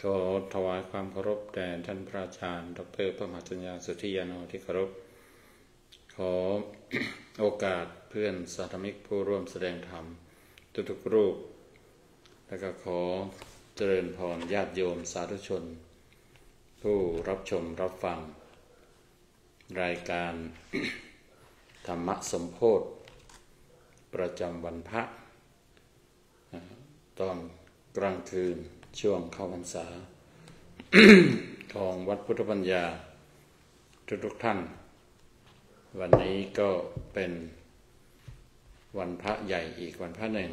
ขอถวายความเคารพแด่ท่านพระอาจารย์ดร.พระมหาจัญญาสุทธิยาโนที่เคารพขอ โอกาสเพื่อนสาธมิกผู้ร่วมแสดงธรรมทุกๆรูปและก็ขอเจริญพรญาติโยมสาธุชนผู้รับชมรับฟังรายการ ธรรมสมโภชประจำวันพระตอนกลางคืนช่วงเข้าพรรษา ของวัดพุทธปัญญาทุกท่านวันนี้ก็เป็นวันพระใหญ่อีกวันพระหนึ่ง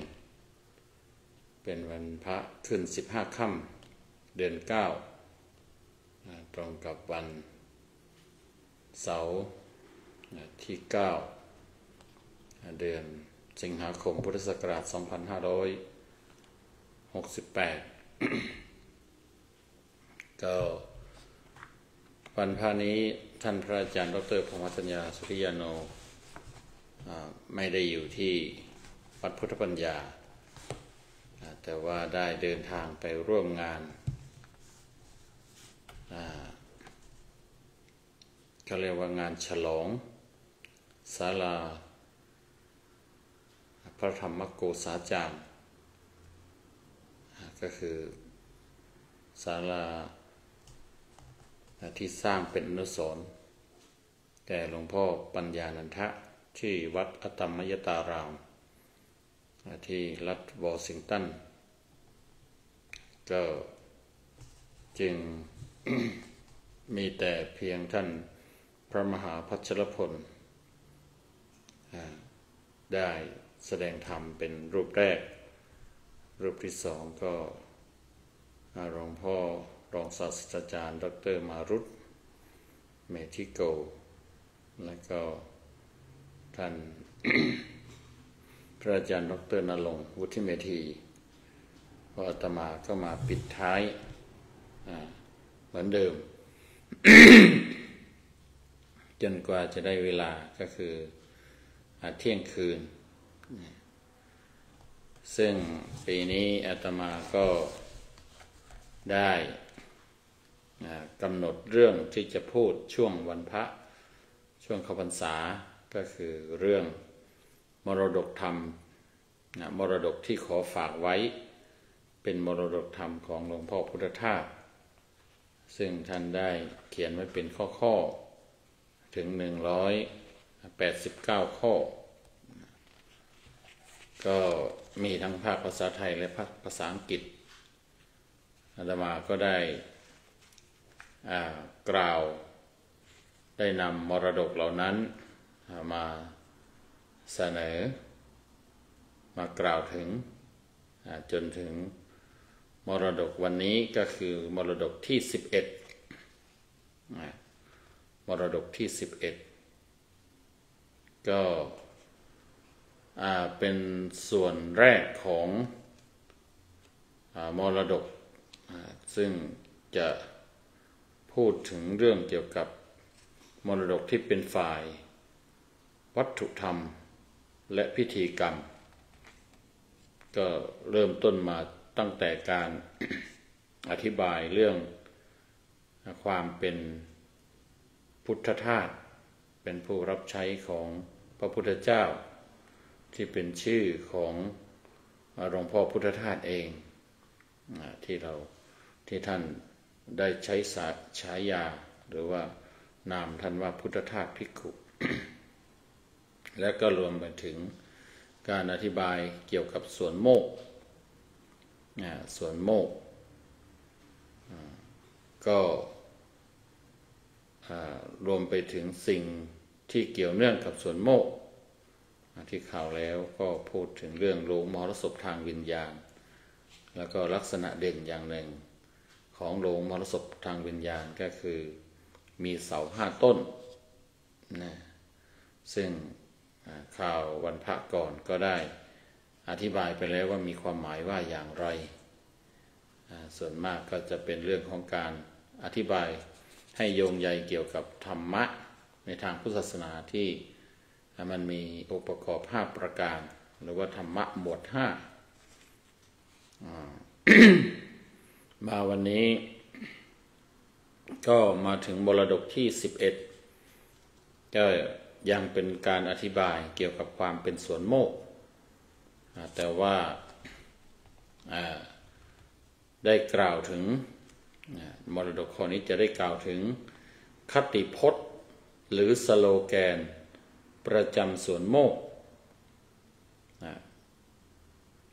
เป็นวันพระขึ้น15 ค่ำเดือน9ตรงกับวันเสาร์ที่9เดือนสิงหาคมพุทธศักราช2568 ก็วันพระนี้ท่านพระอาจารย์ดร.พรหมจัญญาสุทธิยาโนไม่ได้อยู่ที่วัดพุทธปัญญาแต่ว่าได้เดินทางไปร่วมงานเขาเรียกว่างานฉลองศาลาพระธรรมโกษาจารย์ก็คือศาลาที่สร้างเป็นอนุสรณ์แก่หลวงพ่อปัญญานันทะที่วัดอตมยตารามที่รัฐวอชิงตันก็จึง มีแต่เพียงท่านพระมหาพัชรพลได้แสดงธรรมเป็นรูปแรกรูปที่สองก็หลวงพ่อรองศาสตราจารย์ดร.มารุตเมธิโกและก็ท่าน พระอาจารย์ดร.ณรงค์วุฒิเมธีพออาตมาก็มาปิดท้ายเหมือนเดิม จนกว่าจะได้เวลาก็คือเที่ยงคืนซึ่งปีนี้อาตมาก็ได้กำหนดเรื่องที่จะพูดช่วงวันพระช่วงเข้าพรรษาก็คือเรื่องมรดกธรรมมรดกที่ขอฝากไว้เป็นมรดกธรรมของหลวงพ่อพุทธทาสซึ่งท่านได้เขียนไว้เป็นข้อถึง189 ข้อก็มีทั้งภาคภาษาไทยและภาษาอังกฤษอาตมาก็ได้กล่าวได้นำมรดกเหล่านั้นมาเสนอมากล่าวถึงจนถึงมรดกวันนี้ก็คือมรดกที่11มรดกที่11ก็เป็นส่วนแรกของมรดกซึ่งจะพูดถึงเรื่องเกี่ยวกับมรดกที่เป็นฝ่ายวัตถุธรรมและพิธีกรรมก็เริ่มต้นมาตั้งแต่การ อธิบายเรื่องความเป็นพุทธทาสเป็นผู้รับใช้ของพระพุทธเจ้าที่เป็นชื่อของหลวงพ่อพุทธทาสเองที่ท่านได้ใช้ฉายาหรือว่านามท่านว่าพุทธทาสภิกขุ และก็รวมไปถึงการอธิบายเกี่ยวกับส่วนโมกข์ส่วนโมกข์ก็รวมไปถึงสิ่งที่เกี่ยวเนื่องกับส่วนโมกข์ที่ข่าวแล้วก็พูดถึงเรื่องโลงมรสพทางวิญญาณแล้วก็ลักษณะเด่นอย่างหนึ่งของโลงมรสพทางวิญญาณก็คือมีเสา5 ต้นนะซึ่งข่าววันพระก่อนก็ได้อธิบายไปแล้วว่ามีความหมายว่าอย่างไรส่วนมากก็จะเป็นเรื่องของการอธิบายให้โยงใยเกี่ยวกับธรรมะในทางพุทธศาสนาที่มันมีองค์ประกอบ5 ประการหรือว่าธรรมะหมวด5 มาวันนี้ก็มาถึงมรดกที่11ก็ยังเป็นการอธิบายเกี่ยวกับความเป็นสวนโมกข์แต่ว่าได้กล่าวถึงมรดกข้อนี้จะได้กล่าวถึงคติพจน์หรือสโลแกนประจำสวนโมกข์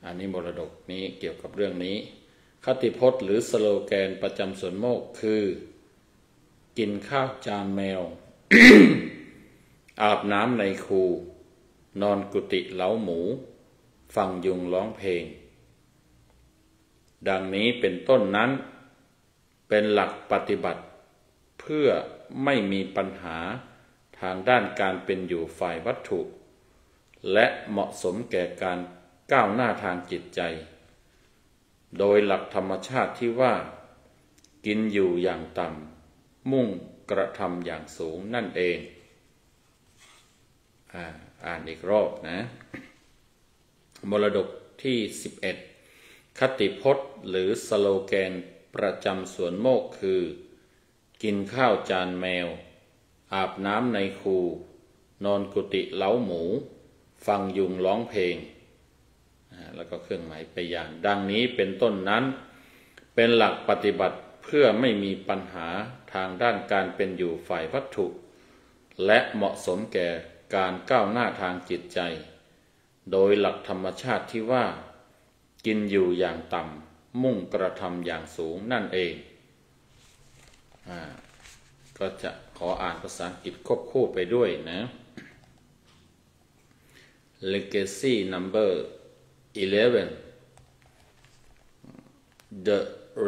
อันนี้มรดกนี้เกี่ยวกับเรื่องนี้คติพจน์หรือสโลแกนประจำสวนโมกข์คือกินข้าวจานแมว อาบน้ำในคูนอนกุฏิเล้าหมูฟังยุงร้องเพลงดังนี้เป็นต้นนั้นเป็นหลักปฏิบัติเพื่อไม่มีปัญหาทางด้านการเป็นอยู่ฝ่ายวัตถุและเหมาะสมแก่การก้าวหน้าทางจิตใจโดยหลักธรรมชาติที่ว่ากินอยู่อย่างต่ำมุ่งกระทำอย่างสูงนั่นเองอ่านอีกรอบนะมรดกที่11คติพจน์หรือสโลแกนประจำสวนโมกข์คือกินข้าวจานแมวอาบน้ำในคูนอนกุฏิเล้าหมูฟังยุงร้องเพลงแล้วก็เครื่องหมายพยานดังนี้เป็นต้นนั้นเป็นหลักปฏิบัติเพื่อไม่มีปัญหาทางด้านการเป็นอยู่ฝ่ายวัตถุและเหมาะสมแก่การก้าวหน้าทางจิตใจโดยหลักธรรมชาติที่ว่ากินอยู่อย่างต่ำมุ่งกระทำอย่างสูงนั่นเองก็จะขออ่านภาษาอังกฤษควบคู่ไปด้วยนะ Legacy number 11 The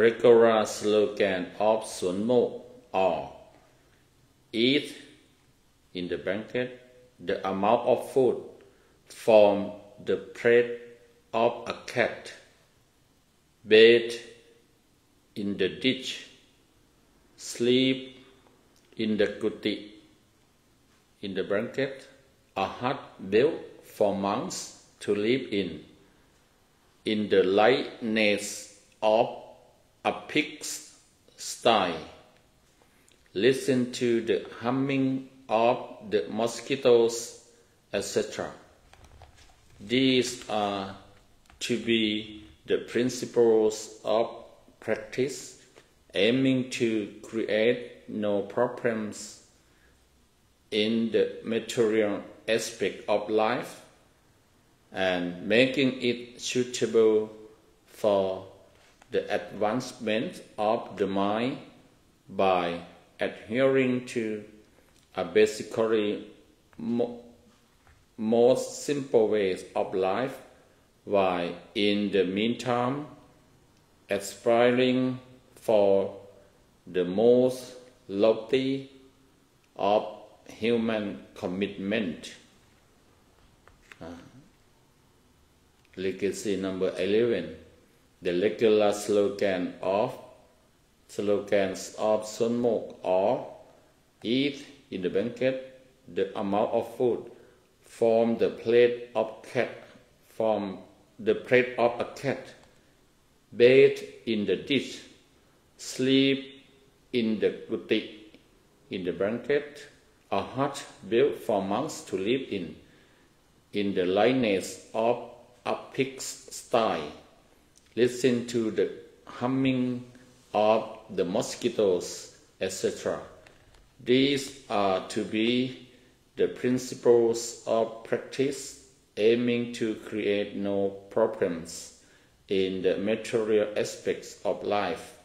regular slogan of Suan Mok are eat in the blanket the amount of food from the plate of a cat bathe in the ditch sleep in the kuti in the blanket a hut built for monks to live in the likeness of a pig's sty listen to the humming of the mosquitoes etc. These are to be the principles of practice aiming to create no problems in the material aspect of life and making it suitable for the advancement of the mind by adhering to a basically most simple ways of life while in the meantime aspiring for the most lofty of human commitment. Legacy number 11. The regular slogans of Suan Mok are eat in the blanket the amount of food from the plate of a cat bathe in the dish sleep in the kuti in the blanket a hut built for monks to live in the likeness of a pig's sty listen to the humming of the mosquitoes etc. These are to be the principles of practice aiming to create no problems in the material aspects of life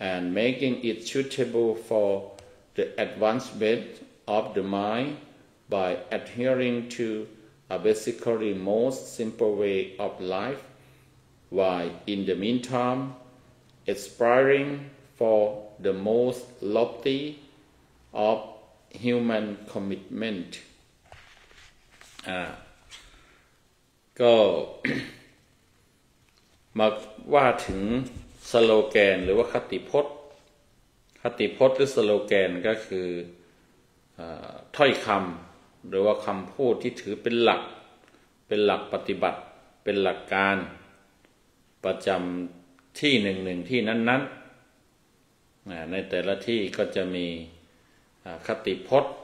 and making it suitable for the advancement of the mind by adhering to a basically most simple way of life while in the meantime aspiring for the most lofty of human commitment ก็ มาว่าถึงสโลแกนหรือว่าคติพจน์หรือสโลแกนก็คือถ้อยคำหรือว่าคำพูดที่ถือเป็นหลักปฏิบัติเป็นหลักการประจำ ที่หนึ่งที่นั้นๆในแต่ละที่ก็จะมีคติพจน์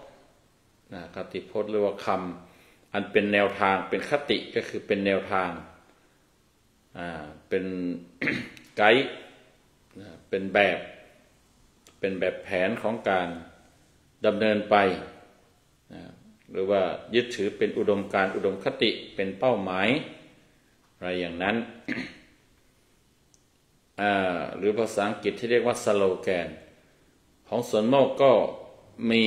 คติพจน์หรือว่าคำอันเป็นแนวทางเป็นคติก็คือเป็นแนวทางเป็น ไกด์เป็นแบบแผนของการดำเนินไปหรือว่ายึดถือเป็นอุดมการณ์อุดมคติเป็นเป้าหมายอะไรอย่างนั้น หรือภาษาอังกฤษที่เรียกว่าสโลแกนของสวนโมกก็มี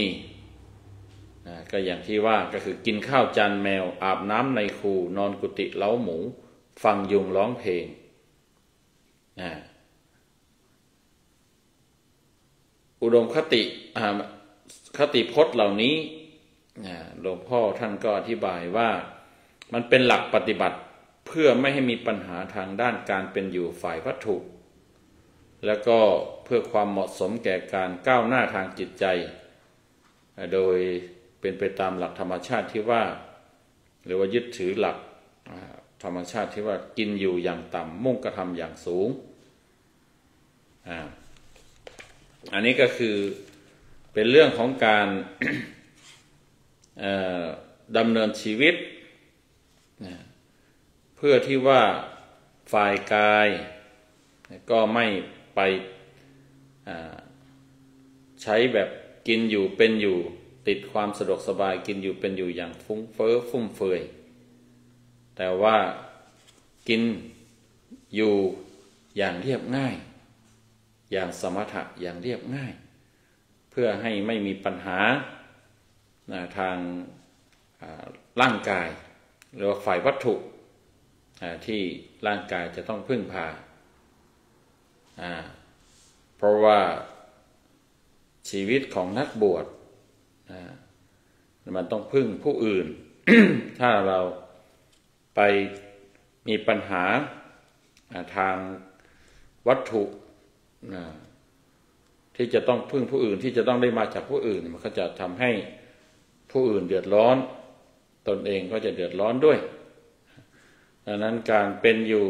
ก็อย่างที่ว่าก็คือกินข้าวจานแมวอาบน้ำในคูนอนกุฏิเล้าหมูฟังยุงร้องเพลงอุดมคติคติพจน์เหล่านี้หลวงพ่อท่านก็อธิบายว่ามันเป็นหลักปฏิบัติเพื่อไม่ให้มีปัญหาทางด้านการเป็นอยู่ฝ่ายวัตถุแล้วก็เพื่อความเหมาะสมแก่การก้าวหน้าทางจิตใจโดยเป็นไปตามหลักธรรมชาติที่ว่าหรือว่ายึดถือหลักธรรมชาติที่ว่ากินอยู่อย่างต่ำมุ่งกระทำอย่างสูงอันนี้ก็คือเป็นเรื่องของการ ดำเนินชีวิตเพื่อที่ว่าฝ่ายกายก็ไม่ไปใช้แบบกินอยู่เป็นอยู่ติดความสะดวกสบายกินอยู่เป็นอยู่อย่างฟุ้งเฟ้อฟุ่มเฟือยแต่ว่ากินอยู่อย่างเรียบง่ายอย่างสมถะอย่างเรียบง่ายเพื่อให้ไม่มีปัญหาทางร่างกายหรือว่าฝ่ายวัตถุที่ร่างกายจะต้องพึ่งพาเพราะว่าชีวิตของนักบวชมันต้องพึ่งผู้อื่น ถ้าเราไปมีปัญหาทางวัตถุที่จะต้องพึ่งผู้อื่นที่จะต้องได้มาจากผู้อื่นมันก็จะทำให้ผู้อื่นเดือดร้อนตนเองก็จะเดือดร้อนด้วยดังนั้นการเป็นอยู่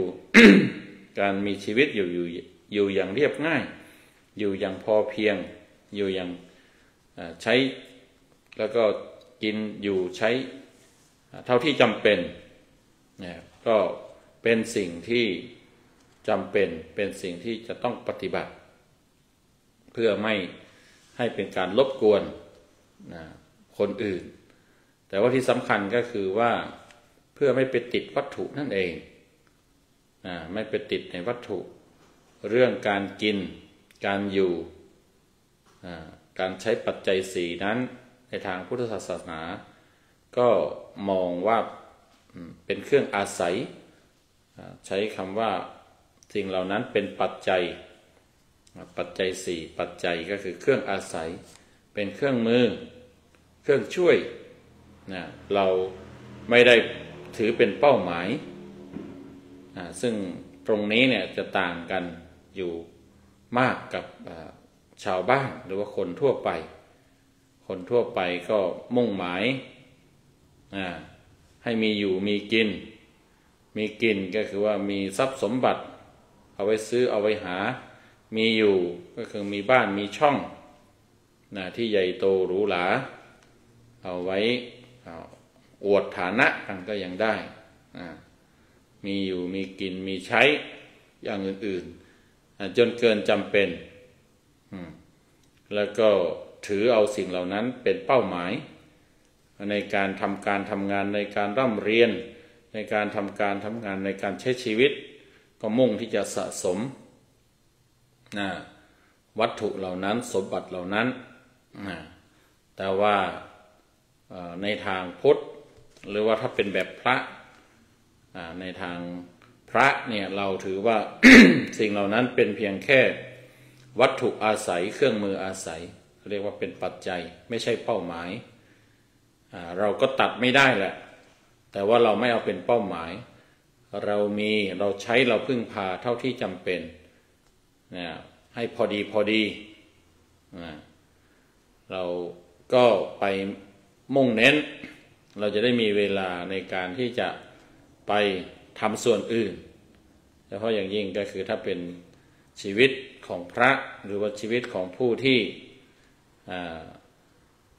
การมีชีวิตอยู่อย่างเรียบง่ายอยู่อย่างพอเพียงอยู่อย่างใช้แล้วก็กินอยู่ใช้เท่าที่จำเป็นก็เป็นสิ่งที่จำเป็นสิ่งที่จะต้องปฏิบัติเพื่อไม่ให้เป็นการรบกวนคนอื่นแต่ว่าที่สำคัญก็คือว่าเพื่อไม่ไปติดวัตถุนั่นเองไม่ไปติดในวัตถุเรื่องการกินการอยู่การใช้ปัจจัยสี่นั้นในทางพุทธศาสนาก็มองว่าเป็นเครื่องอาศัยใช้คำว่าสิ่งเหล่านั้นเป็นปัจจัยสี่ปัจจัยก็คือเครื่องอาศัยเป็นเครื่องมือเครื่องช่วยเราไม่ได้ถือเป็นเป้าหมายซึ่งตรงนี้เนี่ยจะต่างกันอยู่มากกับชาวบ้านหรือว่าคนทั่วไปก็มุ่งหมายให้มีอยู่มีกินก็คือว่ามีทรัพย์สมบัติเอาไว้ซื้อเอาไว้หามีอยู่ก็คือมีบ้านมีช่องที่ใหญ่โตหรูหราเอาไว้อวดฐานะกันก็ยังได้มีอยู่มีกินมีใช้อย่างอื่นๆจนเกินจำเป็นแล้วก็ถือเอาสิ่งเหล่านั้นเป็นเป้าหมายในการทำงานในการร่ำเรียนในการทำงานในการใช้ชีวิตก็มุ่งที่จะสะสมวัตถุเหล่านั้นสมบัติเหล่านั้นแต่ว่าในทางพุทธหรือว่าถ้าเป็นแบบพระในทางพระเนี่ยเราถือว่า สิ่งเหล่านั้นเป็นเพียงแค่วัตถุอาศัยเครื่องมืออาศัยเรียกว่าเป็นปัจจัยไม่ใช่เป้าหมายเราก็ตัดไม่ได้แหละแต่ว่าเราไม่เอาเป็นเป้าหมายเราใช้เราพึ่งพาเท่าที่จำเป็นให้พอดีเราก็ไปมุ่งเน้นเราจะได้มีเวลาในการที่จะไปทำส่วนอื่น เพาะอย่างยิ่งก็คือถ้าเป็นชีวิตของพระหรือว่าชีวิตของผู้ที่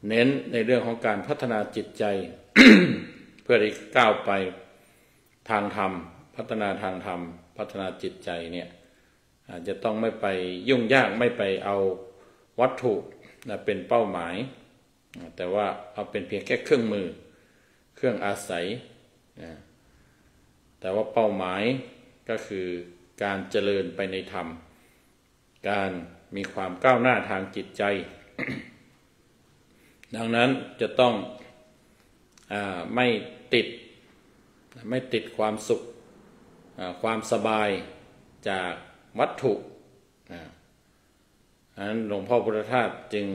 เน้นในเรื่องของการพัฒนาจิตใจ เพื่อที่ก้าวไปทางธรรมพัฒนาทางธรรมพัฒนาจิตใจเนี่ยอาจจะต้องไม่ไปยุ่งยากไม่ไปเอาวัตถุเป็นเป้าหมายแต่ว่าเอาเป็นเพียงแค่เครื่องมือเครื่องอาศัยแต่ว่าเป้าหมายก็คือการเจริญไปในธรรมการมีความก้าวหน้าทางจิตใจ ดังนั้นจะต้องไม่ติดความสุขความสบายจากวัตถุฉะนั้นหลวงพ่อพุทธทาสจึง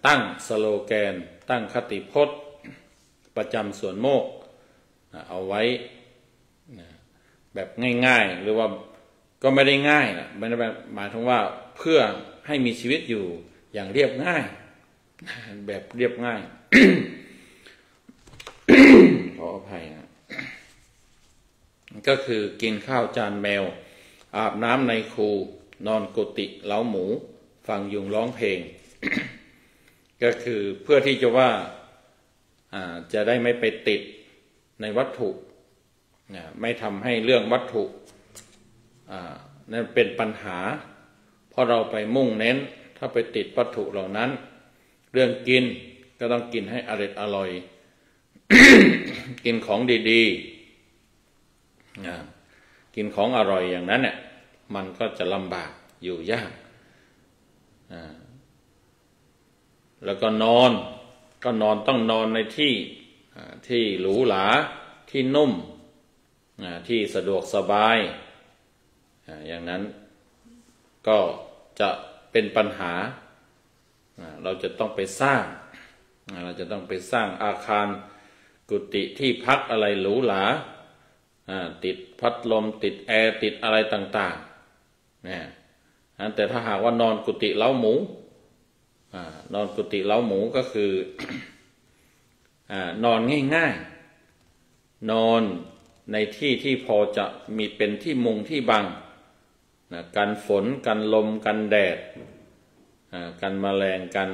ตั้งสโลแกนตั้งคติพจน์ประจำสวนโมกข์เอาไว้แบบง่ายๆหรือว่าก็ไม่ได้ง่ายนะไม่ได้หมายถึงว่าเพื่อให้มีชีวิตอยู่อย่างเรียบง่ายแบบเรียบง่าย ขออภัยนะก็คือกินข้าวจานแมวอาบน้ำในคูนอนกุฏิเล้าหมูฟังยุงร้องเพลง ก็คือเพื่อที่จะว่าจะได้ไม่ไปติดในวัตถุไม่ทำให้เรื่องวัตถุนั่นเป็นปัญหาเพราะเราไปมุ่งเน้นถ้าไปติดวัตถุเหล่านั้นเรื่องกินก็ต้องกินให้อร่อย กินของดีๆกินของอร่อยอย่างนั้นเนี่ยมันก็จะลำบากอยู่ยากแล้วก็นอนต้องนอนในที่หรูหราที่นุ่มที่สะดวกสบายอย่างนั้นก็จะเป็นปัญหาเราจะต้องไปสร้างอาคารกุฏิที่พักอะไรหรูหราติดพัดลมติดแอร์ติดอะไรต่างๆแต่ถ้าหากว่านอนกุฏิเล้าหมูนอนกุฏิเล้าหมูก็คือนอนง่ายๆนอนในที่พอจะมีเป็นที่มุงที่บังกันฝนกันลมกันแดดกันแมลงกัน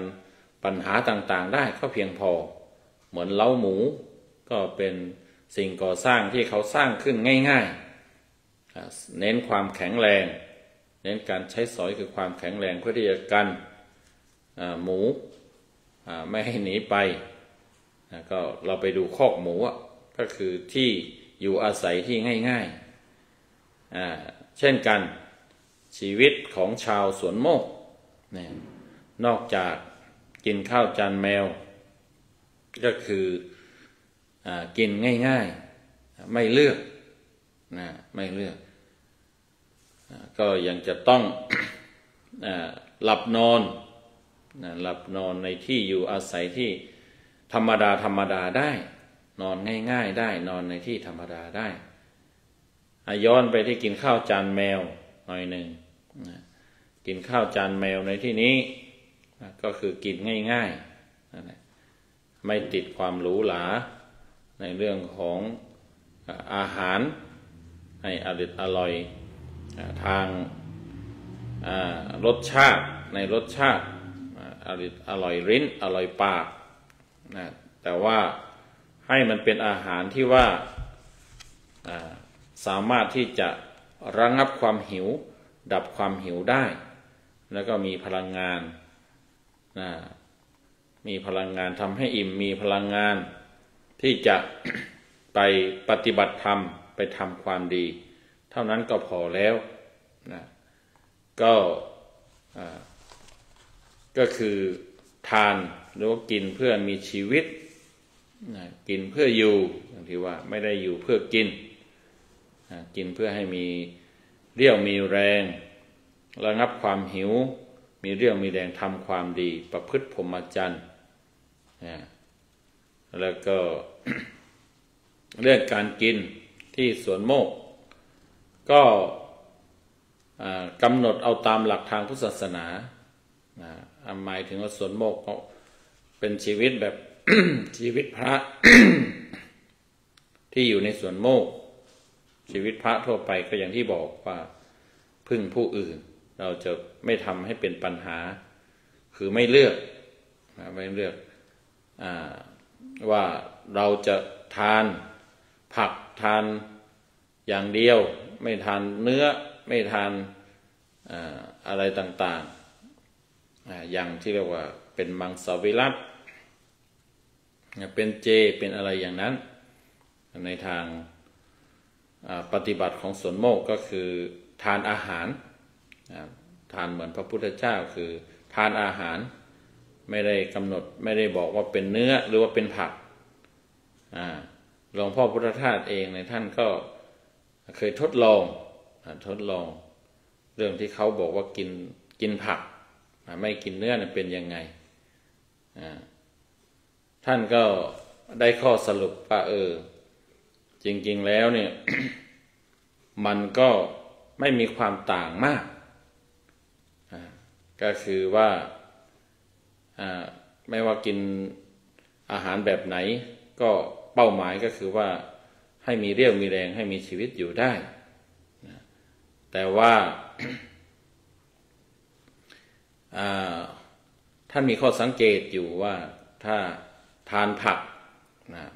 ปัญหาต่างๆได้ก็เพียงพอเหมือนเล้าหมูก็เป็นสิ่งก่อสร้างที่เขาสร้างขึ้นง่ายๆเน้นความแข็งแรงเน้นการใช้สอยคือความแข็งแรงเพื่อที่จะกันหมูไม่ให้หนีไปก็เราไปดูคอกหมูก็คือที่อยู่อาศัยที่ง่ายๆเช่นกันชีวิตของชาวสวนโมกข์นอกจากกินข้าวจานแมวก็คือกินง่ายๆไม่เลือกก็ยังจะต้องหลับนอนในที่อยู่อาศัยที่ธรรมดาได้นอนง่ายๆได้นอนในที่ธรรมดาได้ย้อนไปที่กินข้าวจานแมวหน่อยหนึ่งกินข้าวจานแมวในที่นี้ก็คือกินง่ายๆไม่ติดความหรูหราในเรื่องของอาหารให้อร่อยทางรสชาติในรสชาติอร่อยลิ้นอร่อยปากแต่ว่าให้มันเป็นอาหารที่ว่าสามารถที่จะระงับความหิวดับความหิวได้แล้วก็มีพลังงานทำให้อิ่มมีพลังงานที่จะไปปฏิบัติธรรมไปทำความดีเท่านั้นก็พอแล้วก็คือทานหรือว่ากินเพื่อมีชีวิตกินเพื่ออยู่อย่างที่ว่าไม่ได้อยู่เพื่อกินกินเพื่อให้มีเรี่ยวมีแรงระงับความหิวมีเรี่ยวมีแรงทำความดีประพฤติพรหมจรรย์แล้วก็ เรื่องการกินที่สวนโมกข์ก็กำหนดเอาตามหลักทางพุทธศาสนาหมายถึงว่าสวนโมกข์เป็นชีวิตแบบ ชีวิตพระ ที่อยู่ในสวนโมกข์ ชีวิตพระทั่วไปก็อย่างที่บอกว่าพึ่งผู้อื่นเราจะไม่ทำให้เป็นปัญหาคือไม่เลือกว่าเราจะทานผักทานอย่างเดียวไม่ทานเนื้อไม่ทานอะไรต่างๆอย่างที่เรียกว่าเป็นมังสวิรัติเป็นเจเป็นอะไรอย่างนั้นในทางปฏิบัติของสวนโมกข์ก็คือทานอาหารทานเหมือนพระพุทธเจ้าคือทานอาหารไม่ได้กำหนดไม่ได้บอกว่าเป็นเนื้อหรือว่าเป็นผักหลวงพ่อพุทธทาสเองในท่านก็เคยทดลองเรื่องที่เขาบอกว่ากินผักไม่กินเนื้อเป็นยังไงท่านก็ได้ข้อสรุปว่าจริงๆแล้วเนี่ย มันก็ไม่มีความต่างมากก็คือว่าไม่ว่ากินอาหารแบบไหนก็เป้าหมายก็คือว่าให้มีเรี่ยวมีแรงให้มีชีวิตอยู่ได้แต่ว่า ท่านมีข้อสังเกตอยู่ว่าถ้าทานผัก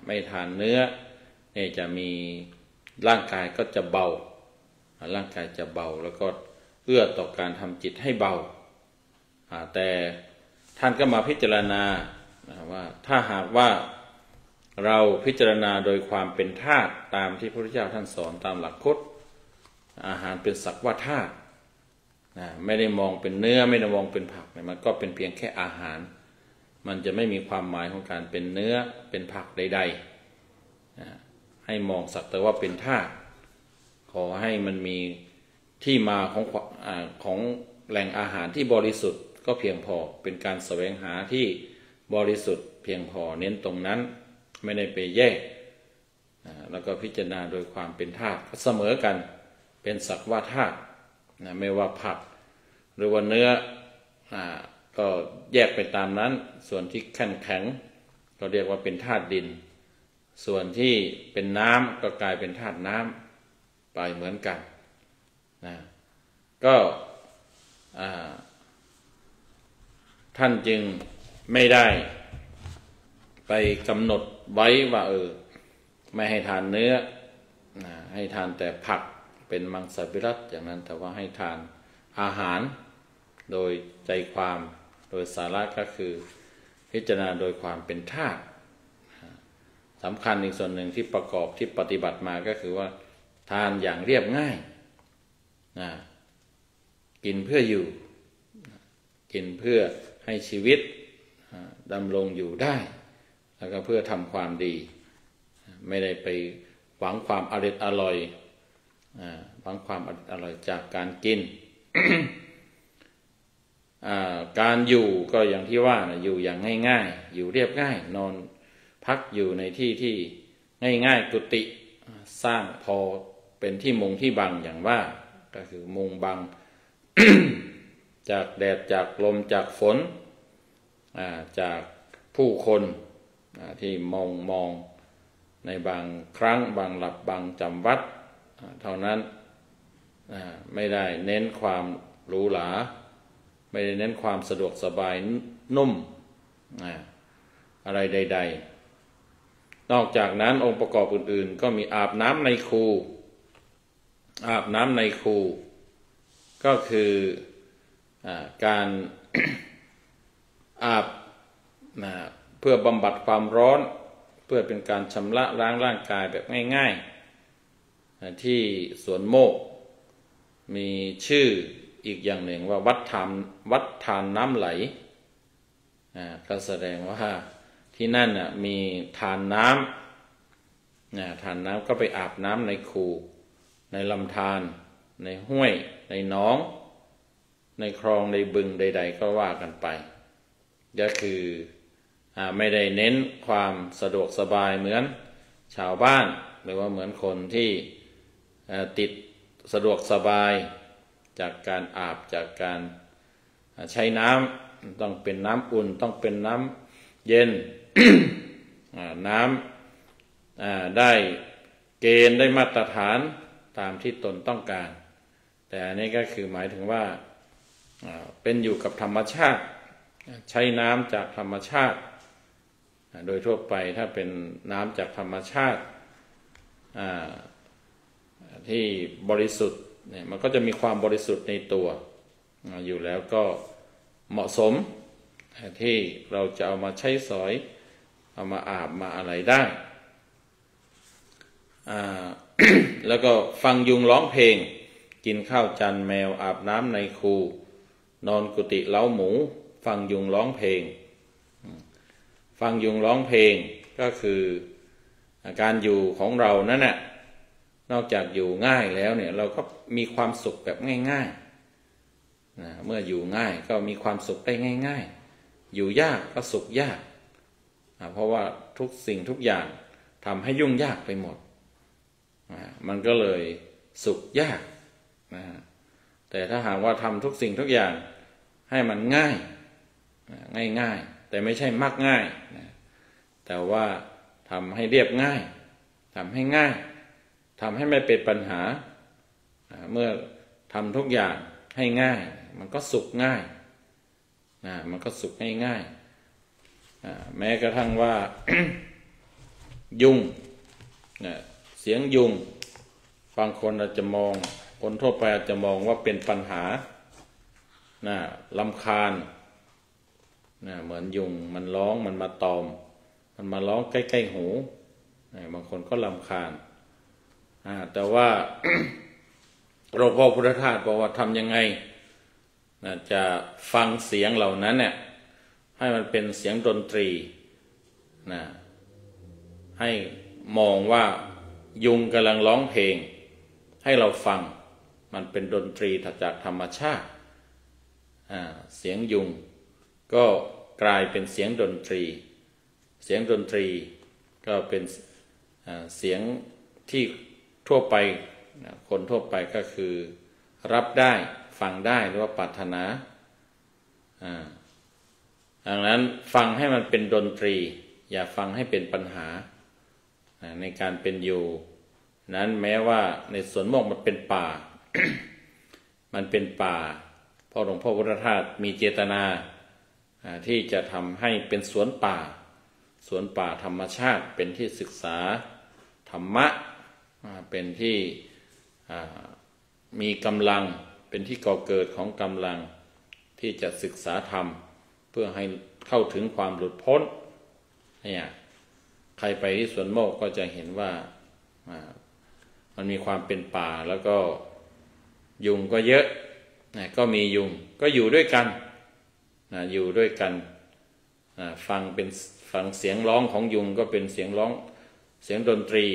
ไม่ทานเนื้อเนี่ยจะมีร่างกายก็จะเบาแล้วก็เอื้อต่อการทำจิตให้เบาแต่ท่านก็มาพิจารณาว่าถ้าหากว่าเราพิจารณาโดยความเป็นธาตุตามที่พระพุทธเจ้าท่านสอนตามหลักพุทธอาหารเป็นสักว่าธาตุไม่ได้มองเป็นเนื้อไม่ได้มองเป็นผักมันก็เป็นเพียงแค่อาหารมันจะไม่มีความหมายของการเป็นเนื้อเป็นผักใดๆให้มองสักแต่ว่าเป็นธาตุขอให้มันมีที่มาของแหล่งอาหารที่บริสุทธิ์ก็เพียงพอเป็นการแสวงหาที่บริสุทธิ์เพียงพอเน้นตรงนั้นไม่ได้ไปแยกแล้วก็พิจารณาโดยความเป็นธาตุเสมอกันเป็นสักว่าธาตุไม่ว่าผักหรือว่าเนื้อก็แยกไปตามนั้นส่วนที่แข็งก็เรียกว่าเป็นธาตุดินส่วนที่เป็นน้ำก็กลายเป็นธาตุน้ำไปเหมือนกันก็ท่านจึงไม่ได้ไปกำหนดไว้ว่าไม่ให้ทานเนื้อให้ทานแต่ผักเป็นมังสวิรัติอย่างนั้นแต่ว่าให้ทานอาหารโดยใจความโดยสาระก็คือพิจารณาโดยความเป็นธาตุสำคัญอีกส่วนหนึ่งที่ประกอบที่ปฏิบัติมาก็คือว่าทานอย่างเรียบง่ายกินเพื่ออยู่กินเพื่อให้ชีวิตดำรงอยู่ได้แล้วก็เพื่อทำความดีไม่ได้ไปหวังความอร่อยหวังความอร่อยจากการกิน การอยู่ก็อย่างที่ว่าอยู่อย่างง่ายๆอยู่เรียบง่ายนอนพักอยู่ในที่ที่ง่ายๆกุฏิสร้างพอเป็นที่มุงที่บังอย่างว่าก็คือมุงบัง จากแดดจากลมจากฝนจากผู้คนที่มองในบางครั้งบางหลับบางจำวัดเท่านั้นไม่ได้เน้นความหรูหราไม่ได้เน้นความสะดวกสบายนุ่มอะไรใดๆนอกจากนั้นองค์ประกอบอื่นๆก็มีอาบน้ำในคูก็คือการ อาบเพื่อบำบัดความร้อนเพื่อเป็นการชำระล้างร่างกายแบบง่ายๆที่สวนโมกข์มีชื่ออีกอย่างหนึ่งว่าวัดทานน้ำไหลก็แสดงว่าที่นั่นมีทานน้ำก็ไปอาบน้ำในคูในลำธารในห้วยในหนองในคลองในบึงใดๆก็ว่ากันไปก็คือไม่ได้เน้นความสะดวกสบายเหมือนชาวบ้านหรือว่าเหมือนคนที่ติดสะดวกสบายจากการอาบจากการใช้น้ำต้องเป็นน้ำอุ่นต้องเป็นน้ำเย็น น้ำได้เกณฑ์ได้มาตรฐาน ตามที่ตนต้องการ แต่อันนี้ก็คือหมายถึงว่าเป็นอยู่กับธรรมชาติใช้น้ำจากธรรมชาติโดยทั่วไปถ้าเป็นน้ำจากธรรมชาติที่บริสุทธิ์เนี่ยมันก็จะมีความบริสุทธิ์ในตัวอยู่แล้วก็เหมาะสมที่เราจะเอามาใช้สอยเอามาอาบมาอะไรได้ แล้วก็ฟังยุงร้องเพลงกินข้าวจันแมวอาบน้ำในคูนอนกุฏิเล้าหมูฟังยุงร้องเพลงฟังยุงร้องเพลงก็คือการอยู่ของเรานั่นน่ะนอกจากอยู่ง่ายแล้วเนี่ยเราก็มีความสุขแบบง่ายๆนะเมื่ออยู่ง่ายก็มีความสุขได้ง่ายๆอยู่ยากก็สุขยากเพราะว่าทุกสิ่งทุกอย่างทำให้ยุ่งยากไปหมดมันก็เลยสุขยากนะแต่ถ้าหากว่าทำทุกสิ่งทุกอย่างให้มันง่ายง่ายๆแต่ไม่ใช่มักง่ายนะแต่ว่าทำให้เรียบง่ายทำให้ง่ายทำให้ไม่เป็นปัญหาเมื่อทำทุกอย่างให้ง่ายมันก็สุขง่ายมันก็สุขง่ายแม้กระทั่งว่า ยุงเสียงยุงบางคนอาจจะมองคนทั่วไปอาจจะมองว่าเป็นปัญหารำคาญเหมือนยุงมันร้องมันมาตอมมันมาร้องใกล้ๆหูบางคนก็รำคาญแต่ว่า หลวงพ่อพุทธทาสบอกว่าทำยังไงจะฟังเสียงเหล่านั้นเนี่ยให้มันเป็นเสียงดนตรีให้มองว่ายุงกำลังร้องเพลงให้เราฟังมันเป็นดนตรีจากธรรมชาติเสียงยุงก็กลายเป็นเสียงดนตรีเสียงดนตรีก็เป็นเสียงที่ทั่วไปคนทั่วไปก็คือรับได้ฟังได้หรือว่าปรารถนาดังนั้นฟังให้มันเป็นดนตรีอย่าฟังให้เป็นปัญหาในการเป็นอยู่นั้นแม้ว่าในสวนโมกมันเป็นป่า มันเป็นป่าเพราะหลวงพ่อพุทธทาสมีเจตนาที่จะทำให้เป็นสวนป่าธรรมชาติเป็นที่ศึกษาธรรมะเป็นที่มีกำลังเป็นที่ก่อเกิดของกำลังที่จะศึกษาธรรมเพื่อให้เข้าถึงความหลุดพ้นเนี่ยใครไปที่สวนโมกก็จะเห็นว่ามันมีความเป็นป่าแล้วก็ยุงก็เยอะก็มียุงก็อยู่ด้วยกันอยู่ด้วยกันฟังเสียงร้องของยุงก็เป็นเสียงร้องเสียงดนตรี